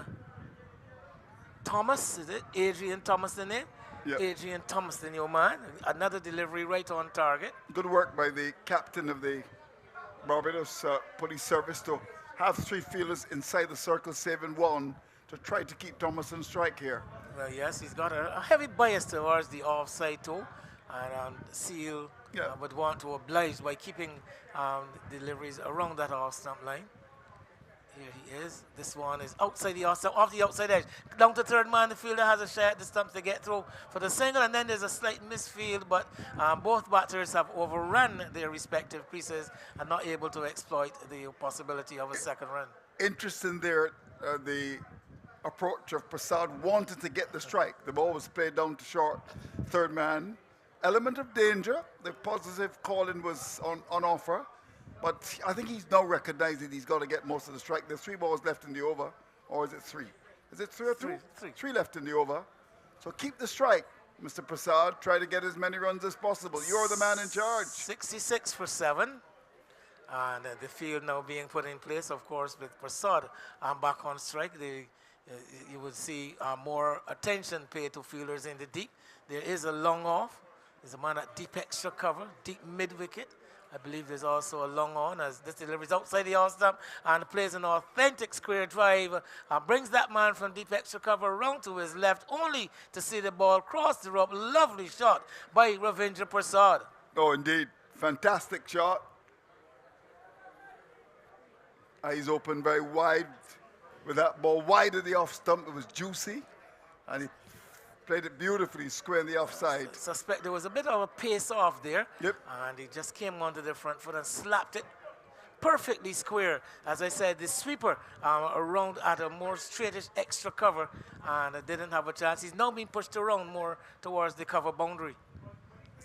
Thomas, is it? Adrian Thomas, the name? Yep. Adrian Thomas, the new man. Another delivery right on target. Good work by the captain of the Barbados Police Service to have 3 fielders inside the circle, saving 1 to try to keep Thomas on strike here. Well, yes, he's got a heavy bias towards the offside too, and Seal would want to oblige by keeping deliveries around that off-stump line. Here he is. This one is outside the off the outside edge. Down to third man, the fielder has a shot at the stumps to get through for the single, and then there's a slight misfield, but both batters have overrun their respective creases and not able to exploit the possibility of a second run. Interesting there, the approach of Prasad wanted to get the strike. The ball was played down to short, third man. Element of danger. The positive call-in was on offer. But I think he's now recognized that he's got to get most of the strike. There's 3 balls left in the over, or is it 3? Is it 3 or 2? 3 left in the over. So keep the strike, Mr. Prasad. Try to get as many runs as possible. You're the man in charge. 66 for 7. And the field now being put in place, of course, with Prasad back on strike. You would see more attention paid to fielders in the deep. There is a long off. There's a man at deep extra cover, deep mid-wicket. I believe there's also a long on as this delivers outside the off-stump and plays an authentic square drive. Brings that man from deep extra cover around to his left, only to see the ball cross the rope. Lovely shot by Ravindra Prasad. Oh, indeed. Fantastic shot. Eyes open very wide with that ball wide of the off-stump. It was juicy, and he played it beautifully, square in the offside. Suspect there was a bit of a pace off there. Yep. And he just came onto the front foot and slapped it perfectly square. As I said, the sweeper around at a more straightish extra cover and didn't have a chance. He's now being pushed around more towards the cover boundary.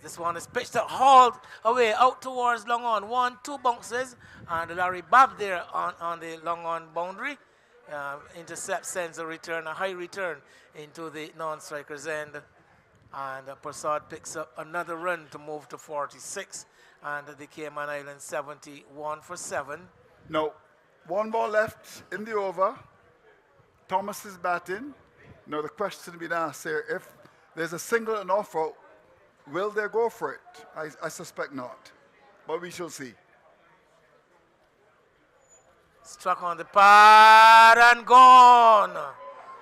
This one is pitched up, hauled away out towards long on. 1, 2 bounces, and Larry Babb there on the long on boundary. Intercept, sends a return, a high return into the non-striker's end. And Prasad picks up another run to move to 46. And the Cayman Islands 71 for 7. Now, 1 ball left in the over. Thomas is batting. Now the question being asked here, if there's a single and offer, will they go for it? I suspect not, but we shall see. Struck on the pad and gone.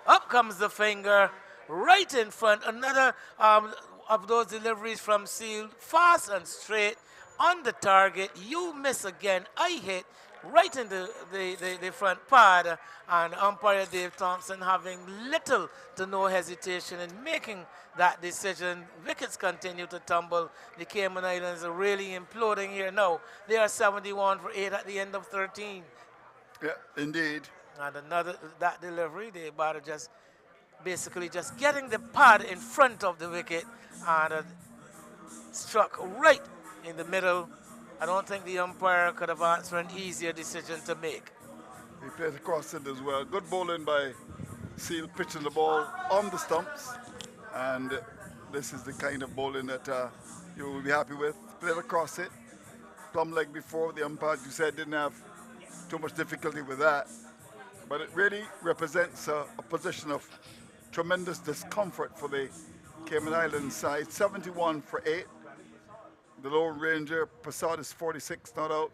Up comes the finger, right in front. Another of those deliveries from Seal, fast and straight on the target. You miss again. I hit right in the front pad, and umpire Dave Thompson having little to no hesitation in making that decision. Wickets continue to tumble. The Cayman Islands are really imploding here now. They are 71 for 8 at the end of 13. Yeah, indeed. And another, that delivery, the batter just basically just getting the pad in front of the wicket and struck right in the middle. I don't think the umpire could have asked for an easier decision to make. He plays across it as well. Good bowling by Seal, pitching the ball on the stumps. And this is the kind of bowling that you will be happy with. Played across it. Plumb like before, the umpire, you said, didn't have too much difficulty with that. But it really represents a position of tremendous discomfort for the Cayman Islands side. 71 for 8. The Lone Ranger, Prasad is 46, not out.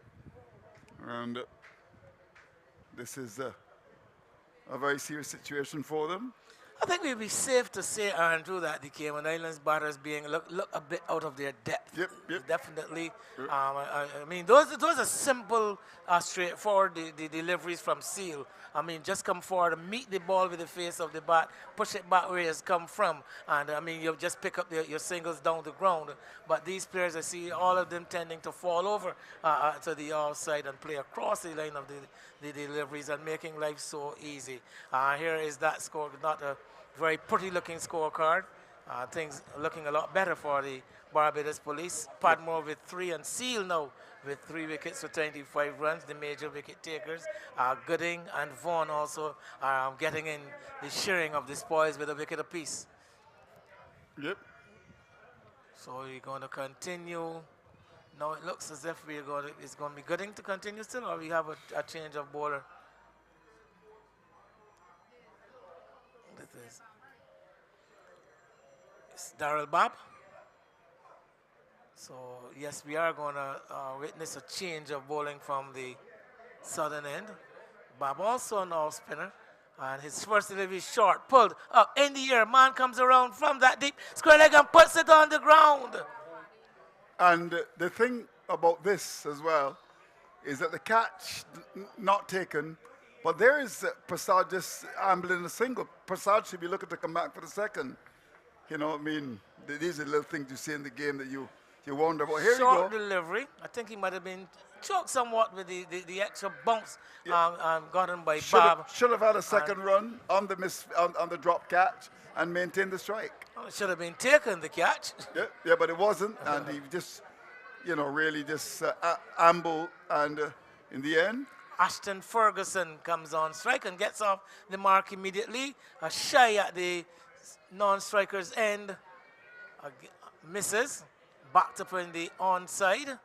And this is a very serious situation for them. I think we'd be safe to say, Andrew, that the Cayman Islands batters being look a bit out of their depth. Yep. Definitely. Yep. I mean, those are simple, straightforward the deliveries from Seal. I mean, just come forward and meet the ball with the face of the bat, push it back where it's come from, and I mean, you just pick up your singles down the ground. But these players, I see all of them tending to fall over to the offside and play across the line of the deliveries and making life so easy. Here is that score, not a very pretty looking scorecard. Things looking a lot better for the Barbados Police. Padmore with 3 and Seal now with 3 wickets for 25 runs, the major wicket takers. Gooding and Vaughan also getting in the sharing of the spoils with a wicket apiece. Yep. So we're going to continue. Now it looks as if it's going to be Gooding to continue still, or we have a change of bowler. It's Darrell Babb. So yes, we are going to witness a change of bowling from the southern end. Babb also an off spinner, and his first delivery is short, pulled up in the air. Man comes around from that deep square leg and puts it on the ground. And the thing about this as well is that the catch not taken, but there is Prasad just ambling a single. Prasad should be looking to come back for the second. You know, I mean, these are little things you see in the game that you wonder about. Here Short you go. delivery. I think he might have been choked somewhat with the extra bounce gotten by Babb. Should have had a second run on the drop catch and maintained the strike. Well, it should have been taken, the catch. Yeah, but it wasn't, and he just, really just ambled, and in the end. Ashton Ferguson comes on strike and gets off the mark immediately. A shy at the non-striker's end. Misses. Backed up in the onside.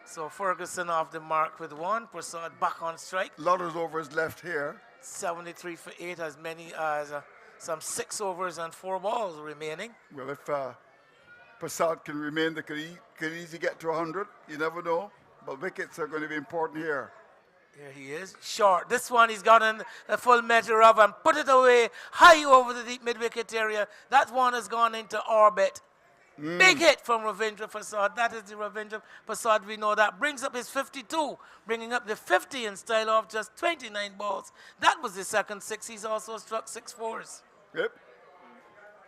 So Ferguson off the mark with 1. Prasad back on strike. Lot overs left here. 73 for 8, as many as some 6 overs and 4 balls remaining. Well, if Prasad can remain, they could easily get to 100. You never know. But wickets are going to be important here. Here he is, short. This one he's gotten a full measure of and put it away high over the deep mid-wicket area. That one has gone into orbit. Big hit from Ravindra Prasad. That is the Ravindra Prasad we know. That brings up his 52, bringing up the 50 in style of just 29 balls. That was the second 6. He's also struck 6 fours. Yep.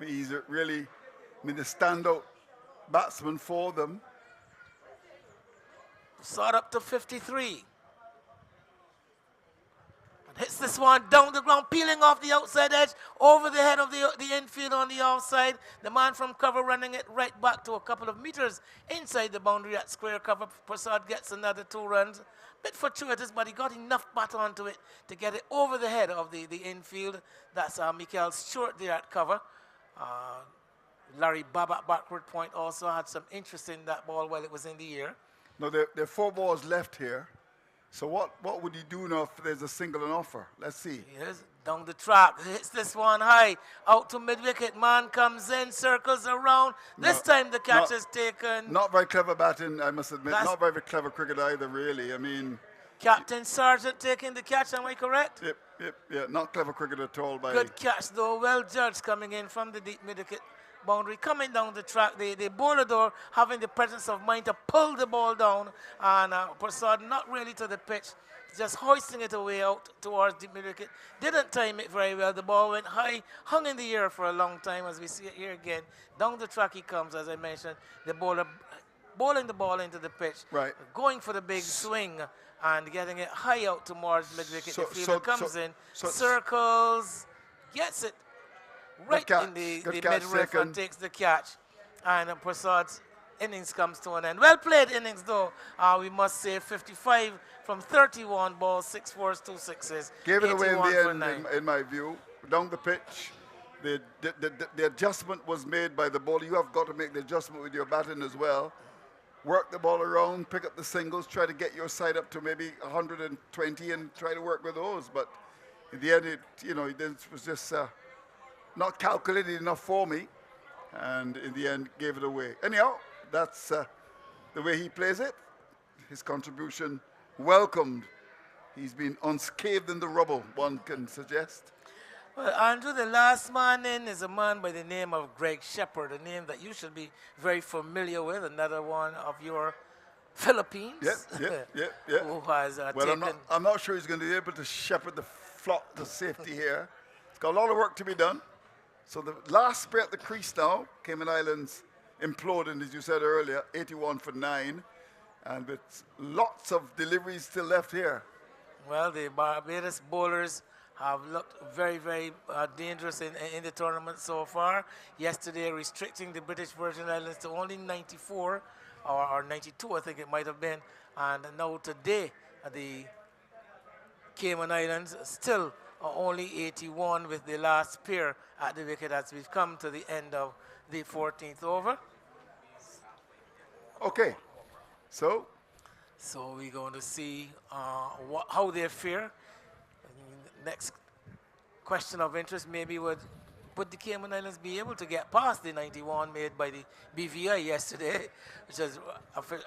He's really, the standout batsman for them. Prasad up to 53. Hits this one down the ground, peeling off the outside edge, over the head of the infield on the offside. The man from cover running it right back to a couple of meters inside the boundary at square cover. Prasad gets another 2 runs. Bit fortuitous, but he got enough bat onto it to get it over the head of the infield. That's Mikael Stewart there at cover. Larry Babb at backward point also had some interest in that ball while it was in the air. Now, there are 4 balls left here. So what would he do now if there's a single in offer? Let's see. Yes, down the track. Hits this one high. Out to mid-wicket. Man comes in, circles around. This time the catch is taken. Not very clever batting, I must admit. Not very clever cricket either, really. I mean, Captain Sargent taking the catch, am I correct? Yeah. Not clever cricket at all by... Good catch though, well judged coming in from the deep mid-wicket boundary, coming down the track. The bowler though having the presence of mind to pull the ball down, and Prasad not really to the pitch, just hoisting it away out towards the mid-wicket. Didn't time it very well. The ball went high, hung in the air for a long time, as we see it here again. Down the track he comes, as I mentioned. The bowler bowling the ball into the pitch, right, going for the big swing and getting it high out towards mid-wicket. The fielder comes in, circles, gets it right in the mid-riff and takes the catch. And Prasad's innings comes to an end. Well played innings though, we must say. 55 from 31 balls, 6 fours, 2 sixes. Gave it away in the end, in my view. Down the pitch, the adjustment was made by the bowler. You have got to make the adjustment with your batting as well. Work the ball around, pick up the singles, try to get your side up to maybe 120 and try to work with those. But in the end, it was just not calculated enough for me. And in the end, gave it away. Anyhow, that's the way he plays it. His contribution welcomed. He's been unscathed in the rubble, one can suggest. Well, Andrew, the last man in is a man by the name of Greg Shepherd, a name that you should be very familiar with, another one of your Philippines. Yeah. Who has well, I'm not sure he's going to be able to shepherd the flock to safety here. It's got a lot of work to be done. So the last spray at the crease now, Cayman Islands imploding, as you said earlier, 81 for 9, and with lots of deliveries still left here. Well, the Barbados bowlers have looked very, very dangerous in the tournament so far. Yesterday, restricting the British Virgin Islands to only 94, or 92, I think it might have been. And now today, the Cayman Islands still only 81 with the last pair at the wicket as we've come to the end of the 14th over. Okay, so we're going to see how they fare. Next question of interest maybe would the Cayman Islands be able to get past the 91 made by the BVI yesterday, which has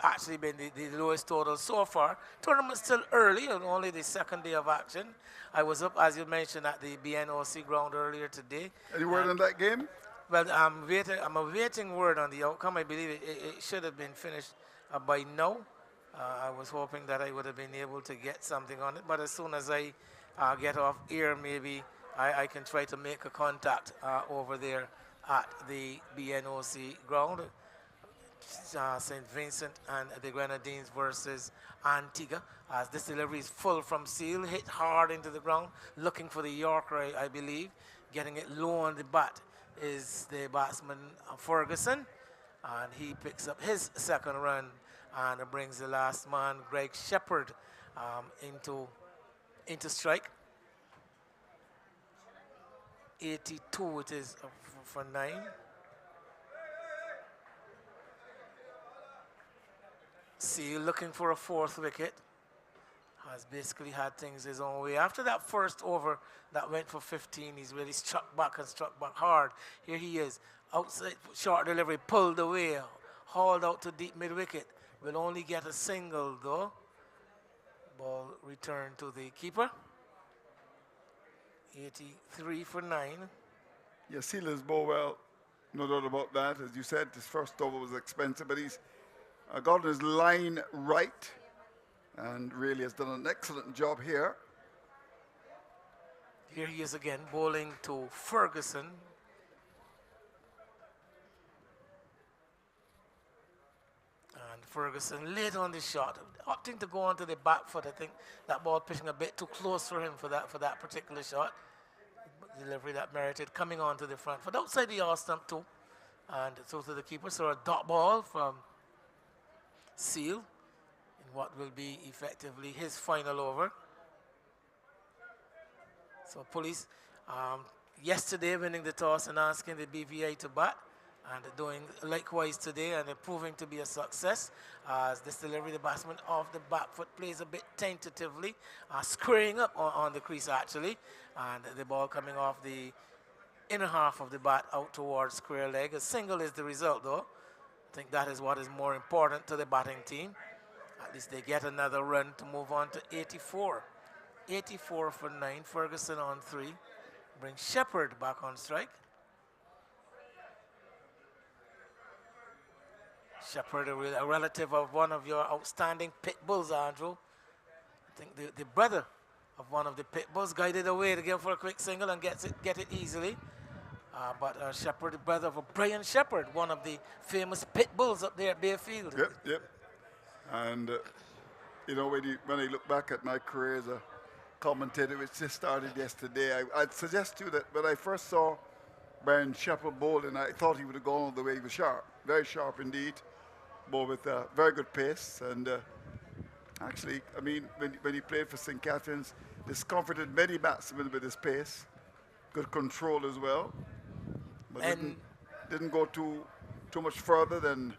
actually been the lowest total so far. Tournament's still early, and only the second day of action. I was up, as you mentioned, at the BNOC ground earlier today. Any word on that game? Well, I'm awaiting word on the outcome. I believe it should have been finished by now. I was hoping that I would have been able to get something on it, but as soon as I get off air, maybe I can try to make a contact over there at the BNOC ground. St. Vincent and the Grenadines versus Antigua. As this delivery is full from Seal, hit hard into the ground, looking for the Yorker, I believe. Getting it low on the bat is the batsman Ferguson, and he picks up his second run and brings the last man, Greg Shepherd, into strike. 82 it is for 9. Seal looking for a fourth wicket. Has basically had things his own way. After that first over that went for 15, he's really struck back hard. Here he is, outside, short delivery, pulled away, hauled out to deep mid-wicket. Will only get a single though. Ball returned to the keeper. 83 for 9. Yeah, Seal has bowled well, no doubt about that. As you said, his first over was expensive, but he's got his line right and really has done an excellent job here. Here he is again, bowling to Ferguson. And Ferguson late on the shot, opting to go onto the back foot. I think that ball pitching a bit too close for him for that particular shot. Delivery that merited coming onto the front foot, outside the off stump too. And so to the keeper, so a dot ball from Seal in what will be effectively his final over. So Police yesterday winning the toss and asking the BVI to bat, and doing likewise today, and proving to be a success. As this delivery, the batsman off the back foot plays a bit tentatively, squaring up on the crease actually, and the ball coming off the inner half of the bat out towards square leg. A single is the result though. I think that is what is more important to the batting team. At least they get another run to move on to 84. 84 for 9. Ferguson on 3. Bring Shepard back on strike. Shepard, a relative of one of your outstanding pit bulls, Andrew. I think the brother of one of the pit bulls guided away to give for a quick single and get it easily. But Shepard, the brother of Brian Shepard, one of the famous pit bulls up there at Bayfield. Yep. And, you know, when I look back at my career as a commentator, which just started yesterday, I'd suggest to you that when I first saw Brian Shepard bowling, I thought he would have gone all the way. He was sharp, very sharp indeed, ball with very good pace. And actually, I mean, when he played for St. Catharines, discomforted many batsmen with his pace, good control as well. But didn't go too much further than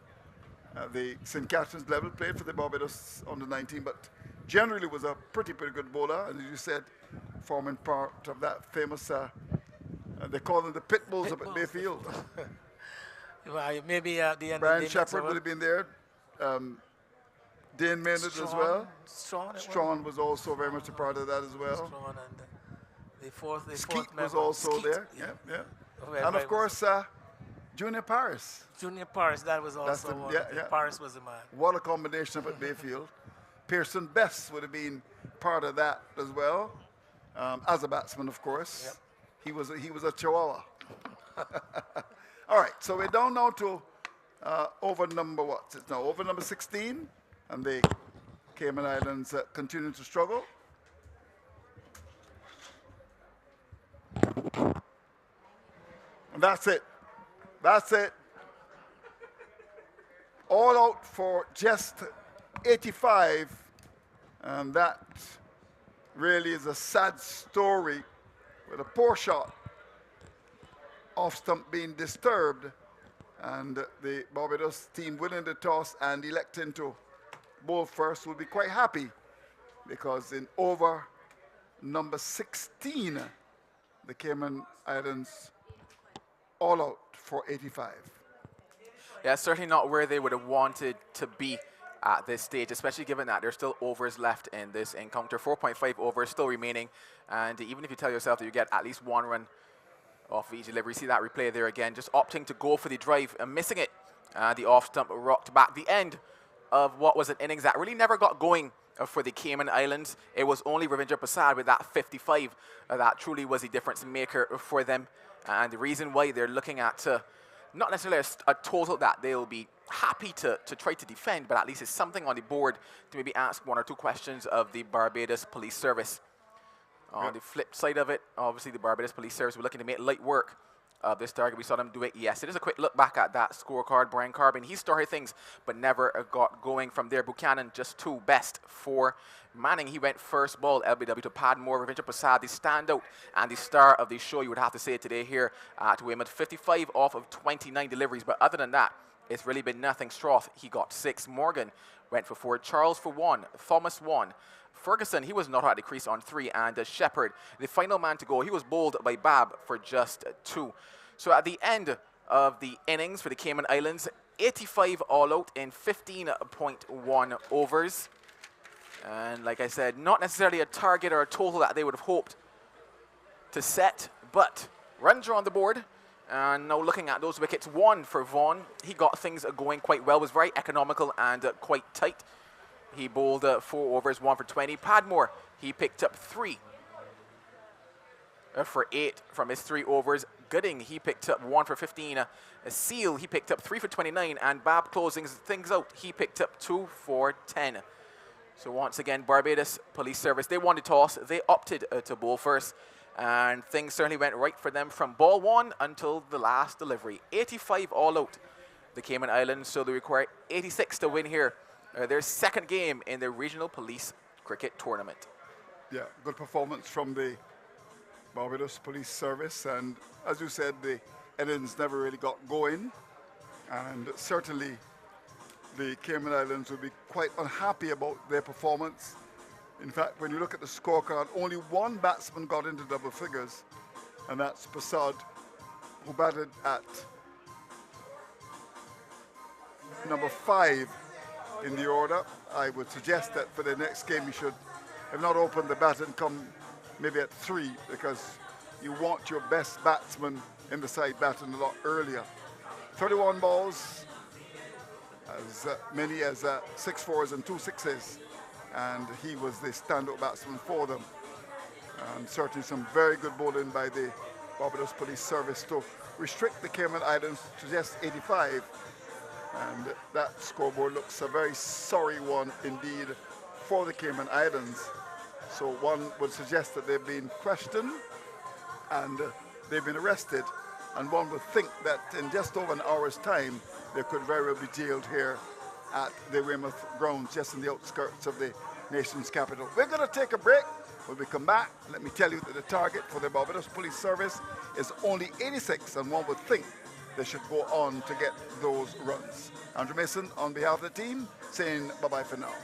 the St. Catharines level. Played for the Barbados under 19, but generally was a pretty good bowler. And as you said, forming part of that famous, they call them the pit bulls up at Bayfield. Well, maybe at the end Brian of the Shepard would have been there. Dane Maynard as well. Strawn was also very much a part of that as well. Strawn and the fourth Skeet was member. also Skeet. there. Yeah. And of course, Junior Paris. Junior Paris, that was also one. Paris was the man. What a combination up at Bayfield. Pearson Best would have been part of that as well, as a batsman, of course. Yep. He was a Chihuahua. All right, so we're down now to over number what? It's now over number 16, and the Cayman Islands continue to struggle. And that's it. That's it. All out for just 85. And that really is a sad story with a poor shot off stump being disturbed. And the Barbados team winning the toss and electing to bowl first will be quite happy, because in over number 16, the Cayman Islands all out for 85. Yeah, certainly not where they would have wanted to be at this stage, especially given that there's still overs left in this encounter. 4.5 overs still remaining, and even if you tell yourself that you get at least one run off each delivery, see that replay there again, just opting to go for the drive and missing it. The off stump rocked back. The end of what was an innings that really never got going for the Cayman Islands. It was only Ravinder Prasad with that 55 that truly was the difference maker for them. And the reason why they're looking at not necessarily a total that they'll be happy to try to defend, but at least it's something on the board to maybe ask one or two questions of the Barbados Police Service. On the flip side of it, obviously the Barbados Police Service were looking to make light work of this target. We saw them do it yesterday. Just a quick look back at that scorecard. Brian Carbon, he started things, but never got going from there. Buchanan, just 2 best for Manning. He went first ball, LBW to Padmore. Ravinder Prasad, the standout and the star of the show, you would have to say today here at Weymouth. 55 off of 29 deliveries, but other than that, it's really been nothing. Stroth, he got 6. Morgan went for 4. Charles for 1. Thomas 1. Ferguson, he was not at the crease on 3, and Shepard, the final man to go, he was bowled by Bab for just 2. So at the end of the innings for the Cayman Islands, 85 all out in 15.1 overs. And like I said, not necessarily a target or a total that they would have hoped to set, but runs are on the board. And now looking at those wickets, 1 for Vaughan. He got things going quite well, was very economical and quite tight. He bowled 4 overs, 1 for 20. Padmore, he picked up 3 for 8 from his 3 overs. Gooding, he picked up 1 for 15. Seal, he picked up 3 for 29. And Bab closing things out, he picked up 2 for 10. So once again, Barbados Police Service, they won the toss. They opted to bowl first. And things certainly went right for them from ball 1 until the last delivery. 85 all out, the Cayman Islands, so they require 86 to win here. Their second game in the Regional Police Cricket Tournament. Yeah, good performance from the Barbados Police Service. And as you said, the innings never really got going. And certainly the Cayman Islands will be quite unhappy about their performance. In fact, when you look at the scorecard, only 1 batsman got into double figures, and that's Prasad, who batted at number 5 in the order. I would suggest that for the next game you should have not opened the bat and come maybe at 3 because you want your best batsman in the side batting a lot earlier. 31 balls, as many as 6 fours and 2 sixes, and he was the standout batsman for them. And certainly some very good bowling by the Barbados Police Service to restrict the Cayman Islands to just 85. And that scoreboard looks a very sorry one indeed for the Cayman Islands. So one would suggest that they've been questioned and they've been arrested. And one would think that in just over an hour's time, they could very well be jailed here at the Weymouth grounds, just in the outskirts of the nation's capital. We're going to take a break. When we come back, let me tell you that the target for the Barbados Police Service is only 86, and one would think they should go on to get those runs. Andrew Mason, on behalf of the team, saying bye-bye for now.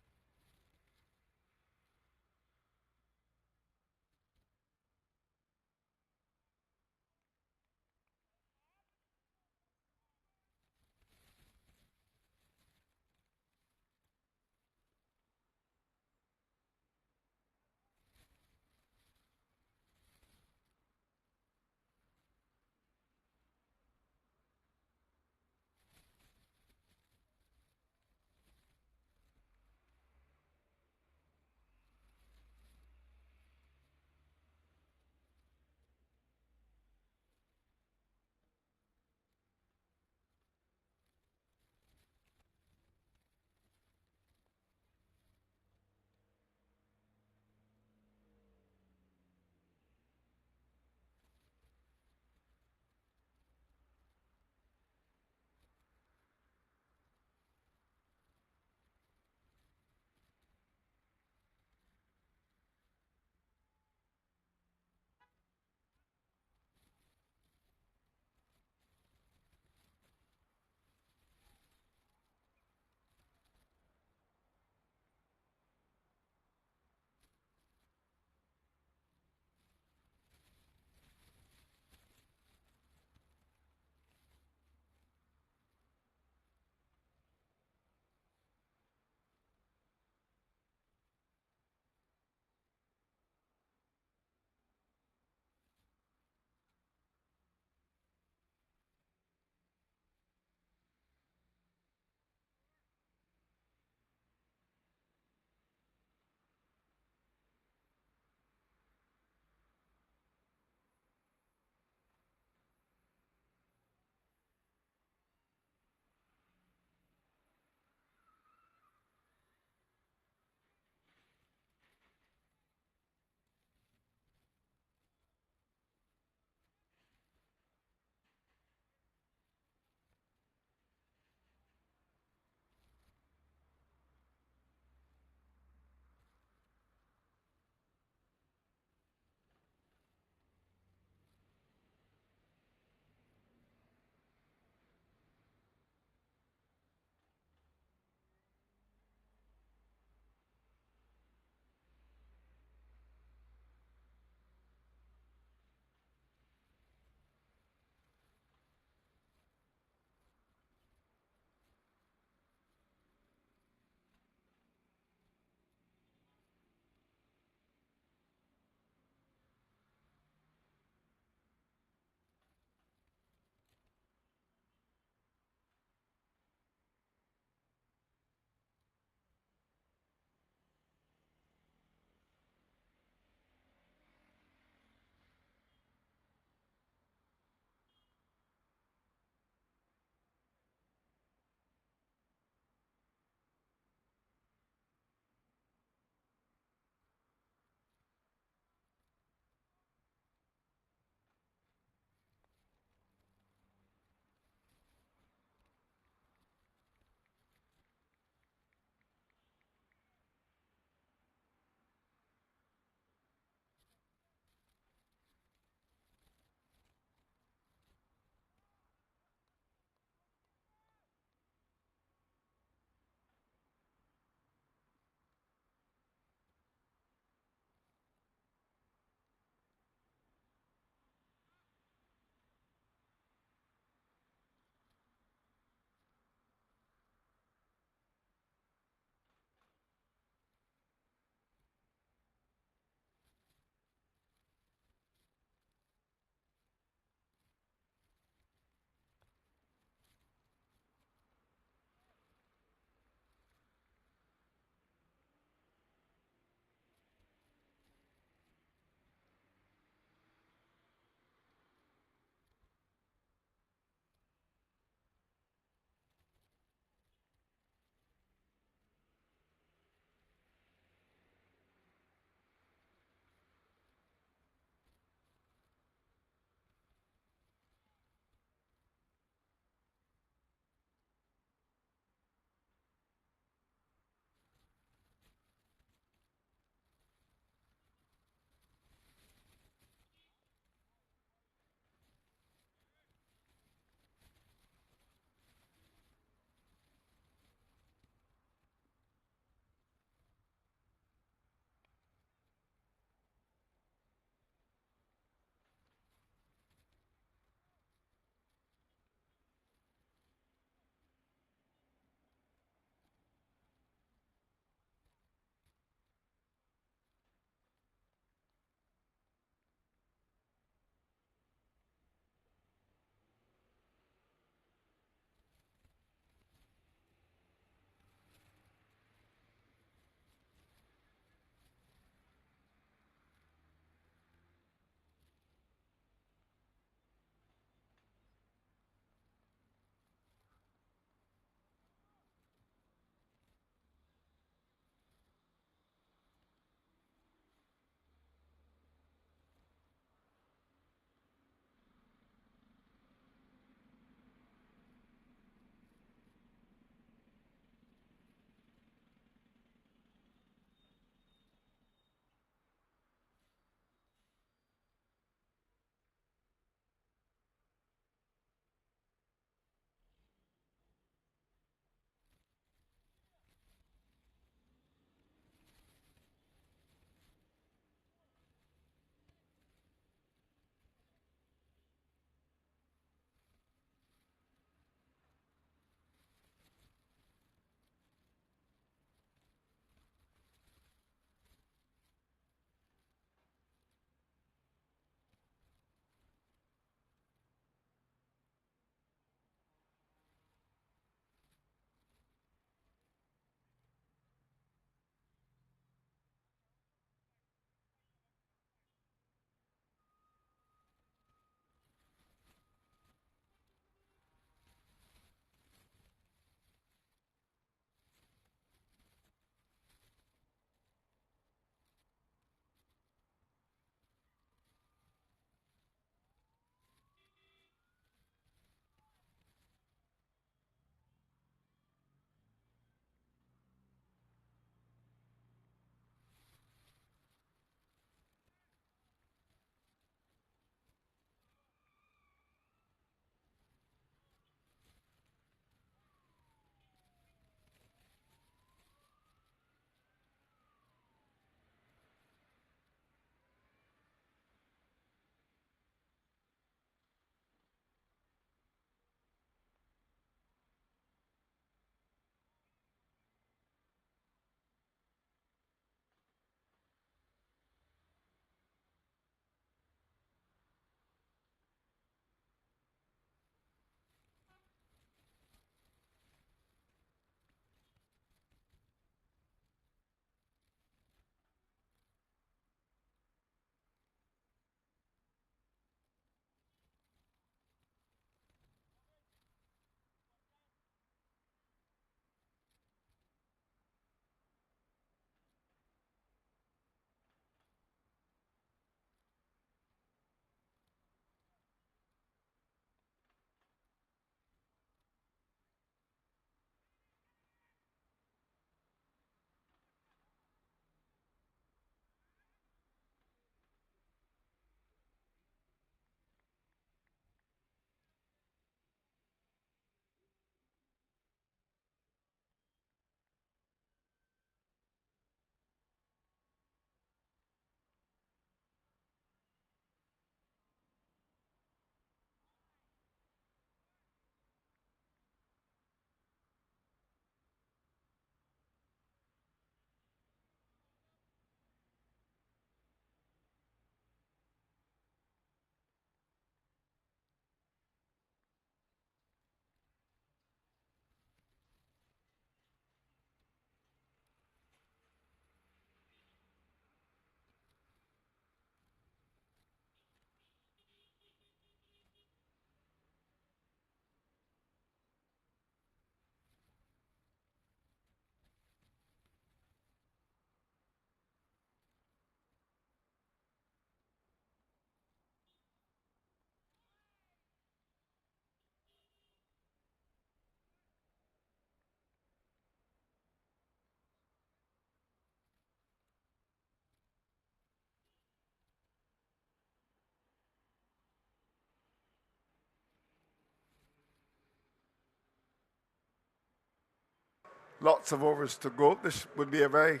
lots of overs to go. This would be a very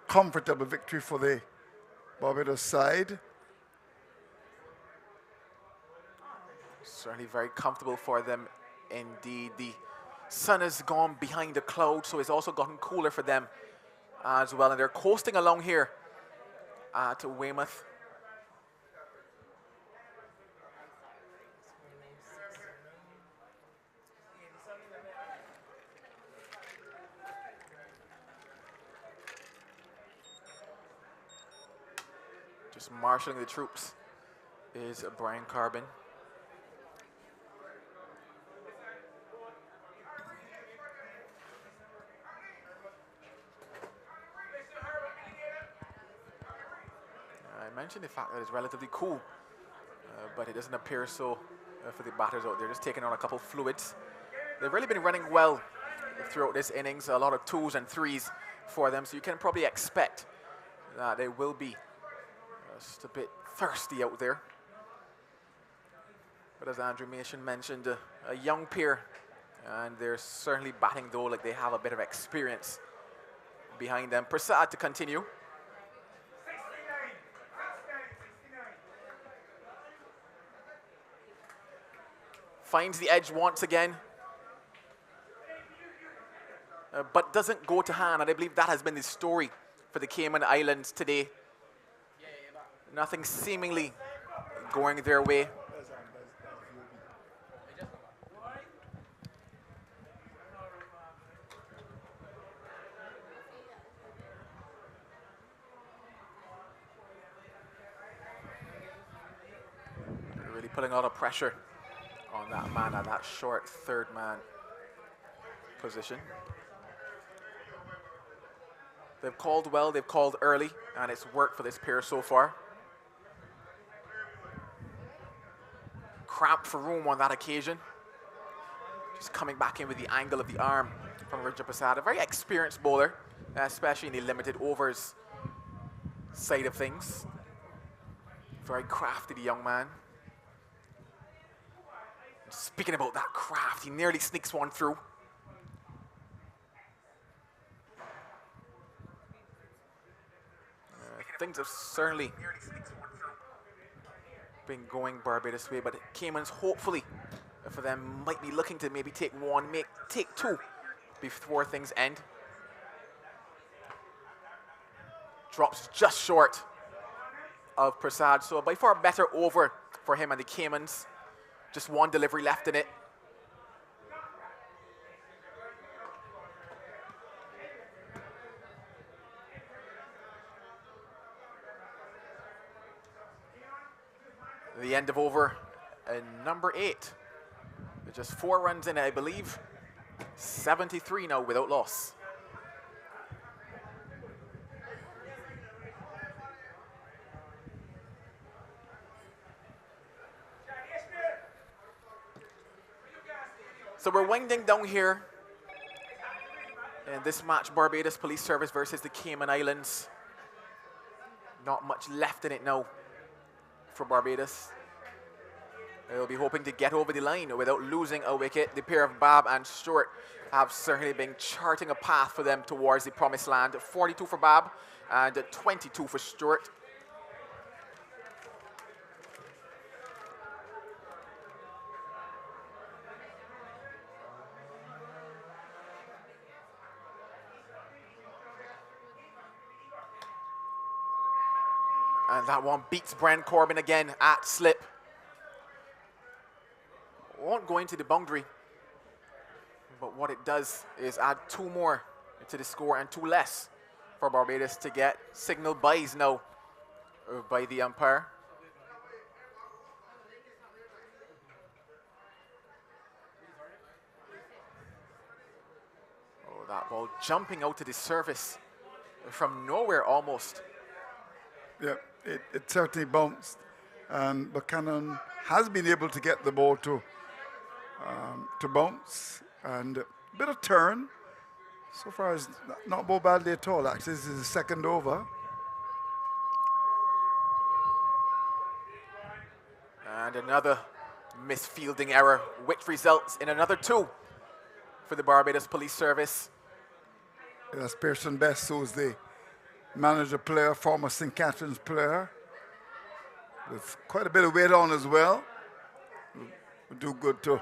comfortable victory for the Barbados side. Certainly very comfortable for them indeed. The sun has gone behind the cloud, so it's also gotten cooler for them as well. And they're coasting along here to Weymouth. Just marshalling the troops is Brian Carbon. I mentioned the fact that it's relatively cool, but it doesn't appear so for the batters out there. Just taking on a couple fluids. They've really been running well throughout this innings. A lot of 2s and 3s for them, so you can probably expect that they will be just a bit thirsty out there. But as Andrew Mason mentioned, a young pair, and they're certainly batting though like they have a bit of experience behind them. Prasad to continue. Finds the edge once again, but doesn't go to hand, and I believe that has been the story for the Cayman Islands today. Nothing seemingly going their way. They're really putting a lot of pressure on that man at that short third man position. They've called well, they've called early, and it's worked for this pair so far. Cramp for room on that occasion. Just coming back in with the angle of the arm from Raja Prasad. A very experienced bowler, especially in the limited overs side of things. Very crafty, the young man. Speaking about that craft, he nearly sneaks one through. Things have certainly been going Barbados' way, but Caymans hopefully for them might be looking to maybe take one, take two before things end. Drops just short of Prasad, so by far better over for him and the Caymans. Just one delivery left in it. The end of over number 8. Just 4 runs in, I believe. 73 now without loss. So we're winding down here in this match, Barbados Police Service versus the Cayman Islands. Not much left in it now for Barbados. They'll be hoping to get over the line without losing a wicket. The pair of Babb and Stewart have certainly been charting a path for them towards the promised land. 42 for Babb and 22 for Stewart. And that one beats Brian Corbin again at slip. Won't go into the boundary, but what it does is add 2 more to the score and 2 less for Barbados to get signal buys now by the umpire. Oh, that ball jumping out to the surface from nowhere almost. Yeah, it certainly bounced. And Buchanan has been able to get the ball to bounce. And a bit of turn. So far, it's not bowled badly at all, actually. This is the second over. And another misfielding error, which results in another 2 for the Barbados Police Service. That's Pearson Best, who's the manager player, former St. Catherine's player, with quite a bit of weight on as well. Would do good to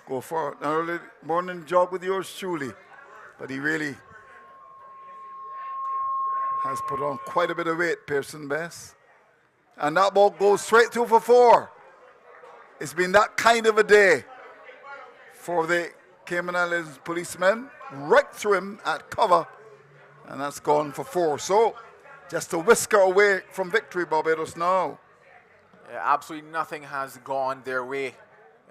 go for an early morning jog with yours truly, but he really has put on quite a bit of weight, Pearson Best. And that ball goes straight through for 4. It's been that kind of a day for the Cayman Islands policemen, right through him at cover, and that's gone for 4. So just a whisker away from victory, Barbados now. Yeah, absolutely nothing has gone their way.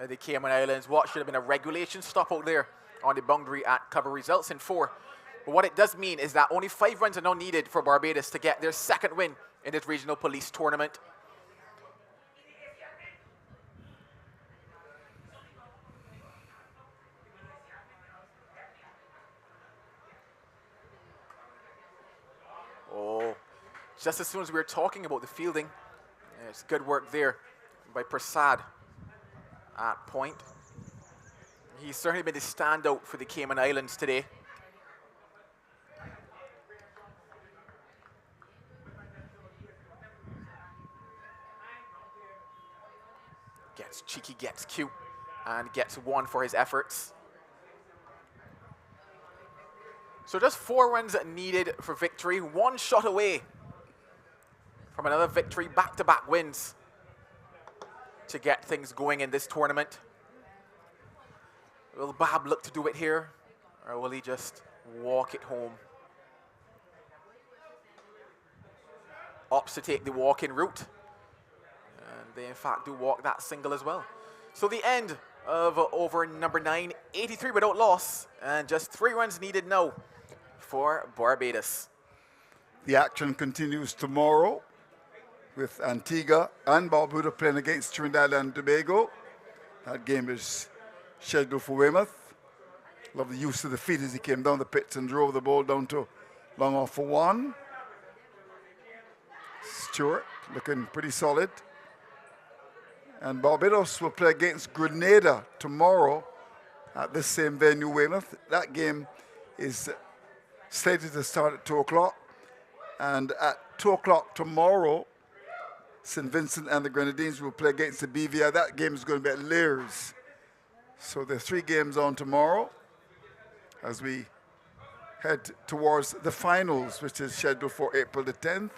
The Cayman Islands, what should have been a regulation stop out there on the boundary at cover, results in 4. But what it does mean is that only 5 runs are now needed for Barbados to get their second win in this regional police tournament. Oh, just as soon as we were talking about the fielding, it's good work there by Prasad at point. He's certainly been the standout for the Cayman Islands today. Gets cheeky, gets cute, and gets 1 for his efforts. So just 4 runs needed for victory, 1 shot away from another victory, back-to-back wins to get things going in this tournament. Will Bab look to do it here, or will he just walk it home? Opts to take the walk-in route, and they in fact do walk that single as well. So the end of over number 9, 83 without loss, and just 3 runs needed now for Barbados. The action continues tomorrow with Antigua and Barbuda playing against Trinidad and Tobago. That game is scheduled for Weymouth. Love the use of the feet as he came down the pitch and drove the ball down to long off for 1. Stewart looking pretty solid. And Barbados will play against Grenada tomorrow at this same venue, Weymouth. That game is slated to start at 2 o'clock. And at 2 o'clock tomorrow, St. Vincent and the Grenadines will play against the BVI. That game is going to be at Lears. So there are 3 games on tomorrow as we head towards the finals, which is scheduled for April the 10th.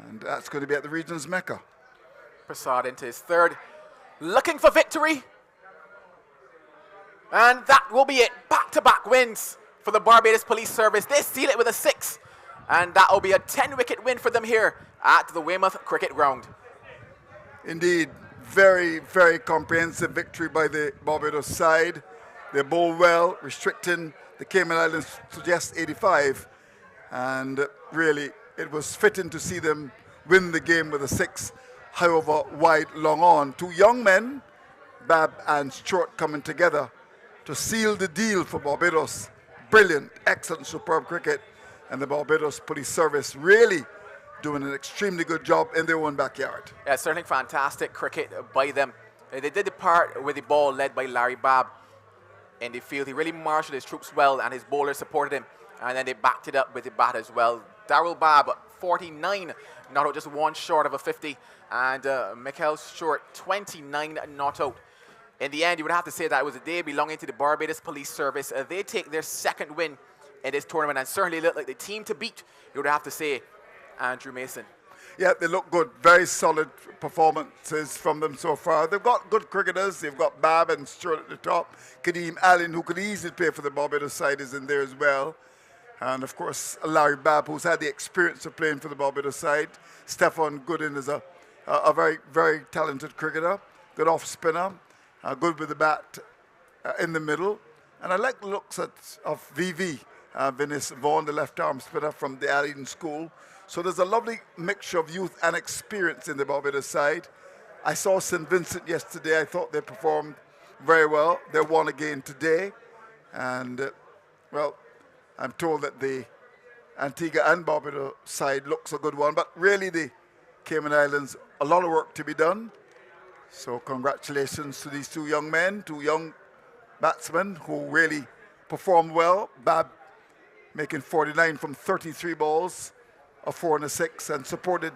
And that's going to be at the region's Mecca. Prasad into his 3rd, looking for victory. And that will be it. Back-to-back wins for the Barbados Police Service. They seal it with a 6. And that will be a 10-wicket win for them here at the Weymouth Cricket Ground. Indeed, very, very comprehensive victory by the Barbados side. They bowled well, restricting the Cayman Islands to just 85. And really, it was fitting to see them win the game with a 6, however wide long on. 2 young men, Bab and Stewart, coming together to seal the deal for Barbados. Brilliant, excellent, superb cricket. And the Barbados Police Service really doing an extremely good job in their own backyard. Yeah, certainly fantastic cricket by them. They did the part with the ball led by Larry Babb in the field. He really marshaled his troops well, and his bowlers supported him. And then they backed it up with the bat as well. Darrell Babb, 49, not out, just 1 short of a 50. And Michael Stewart, 29 not out. In the end, you would have to say that it was a day belonging to the Barbados Police Service. They take their 2nd win in this tournament, and certainly look like the team to beat, you would have to say, Andrew Mason. Yeah, they look good. Very solid performances from them so far. They've got good cricketers. They've got Bab and Stewart at the top. Kadeem Allen, who could easily play for the Barbados side, is in there as well. And, of course, Larry Babb, who's had the experience of playing for the Barbados side. Stefan Gooden is a very, very talented cricketer. Good off-spinner. Good with the bat in the middle. And I like the looks of VV, Venice Vaughan, the left-arm spinner from the Allen School. So there's a lovely mixture of youth and experience in the Barbados side. I saw St. Vincent yesterday. I thought they performed very well. They won again today. And, well, I'm told that the Antigua and Barbados side looks a good one. But really, the Cayman Islands, a lot of work to be done. So congratulations to these 2 young men, 2 young batsmen who really performed well. Bab making 49 from 33 balls, a 4 and a 6, and supported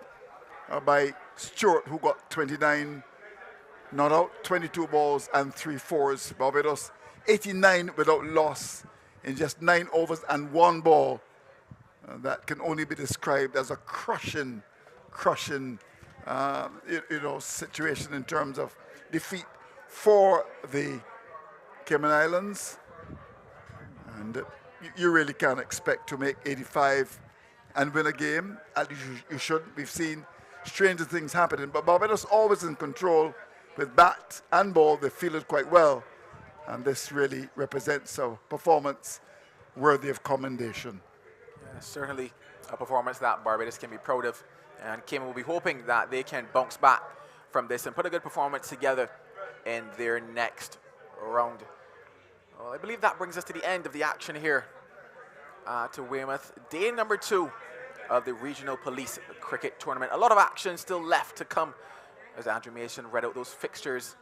by Stewart, who got 29 not out, 22 balls and 3 fours. Barbados 89 without loss in just 9 overs and 1 ball. That can only be described as a crushing situation in terms of defeat for the Cayman Islands. And you really can't expect to make 85 and win a game. At least you should. We've seen stranger things happening. But Barbados always in control with bat and ball. They feel it quite well. And this really represents a performance worthy of commendation. Yeah, certainly a performance that Barbados can be proud of. And Cayman will be hoping that they can bounce back from this and put a good performance together in their next round. Well, I believe that brings us to the end of the action here to Weymouth. Day number 2 of the Regional Police Cricket Tournament. A lot of action still left to come as Andrew Mason read out those fixtures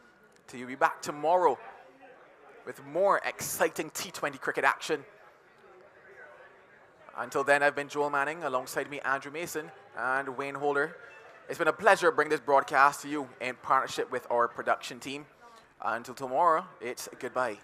to you. We'll be back tomorrow with more exciting T20 cricket action. Until then, I've been Joel Manning, alongside me Andrew Mason and Wayne Holder. It's been a pleasure bringing this broadcast to you in partnership with our production team. Until tomorrow, it's goodbye.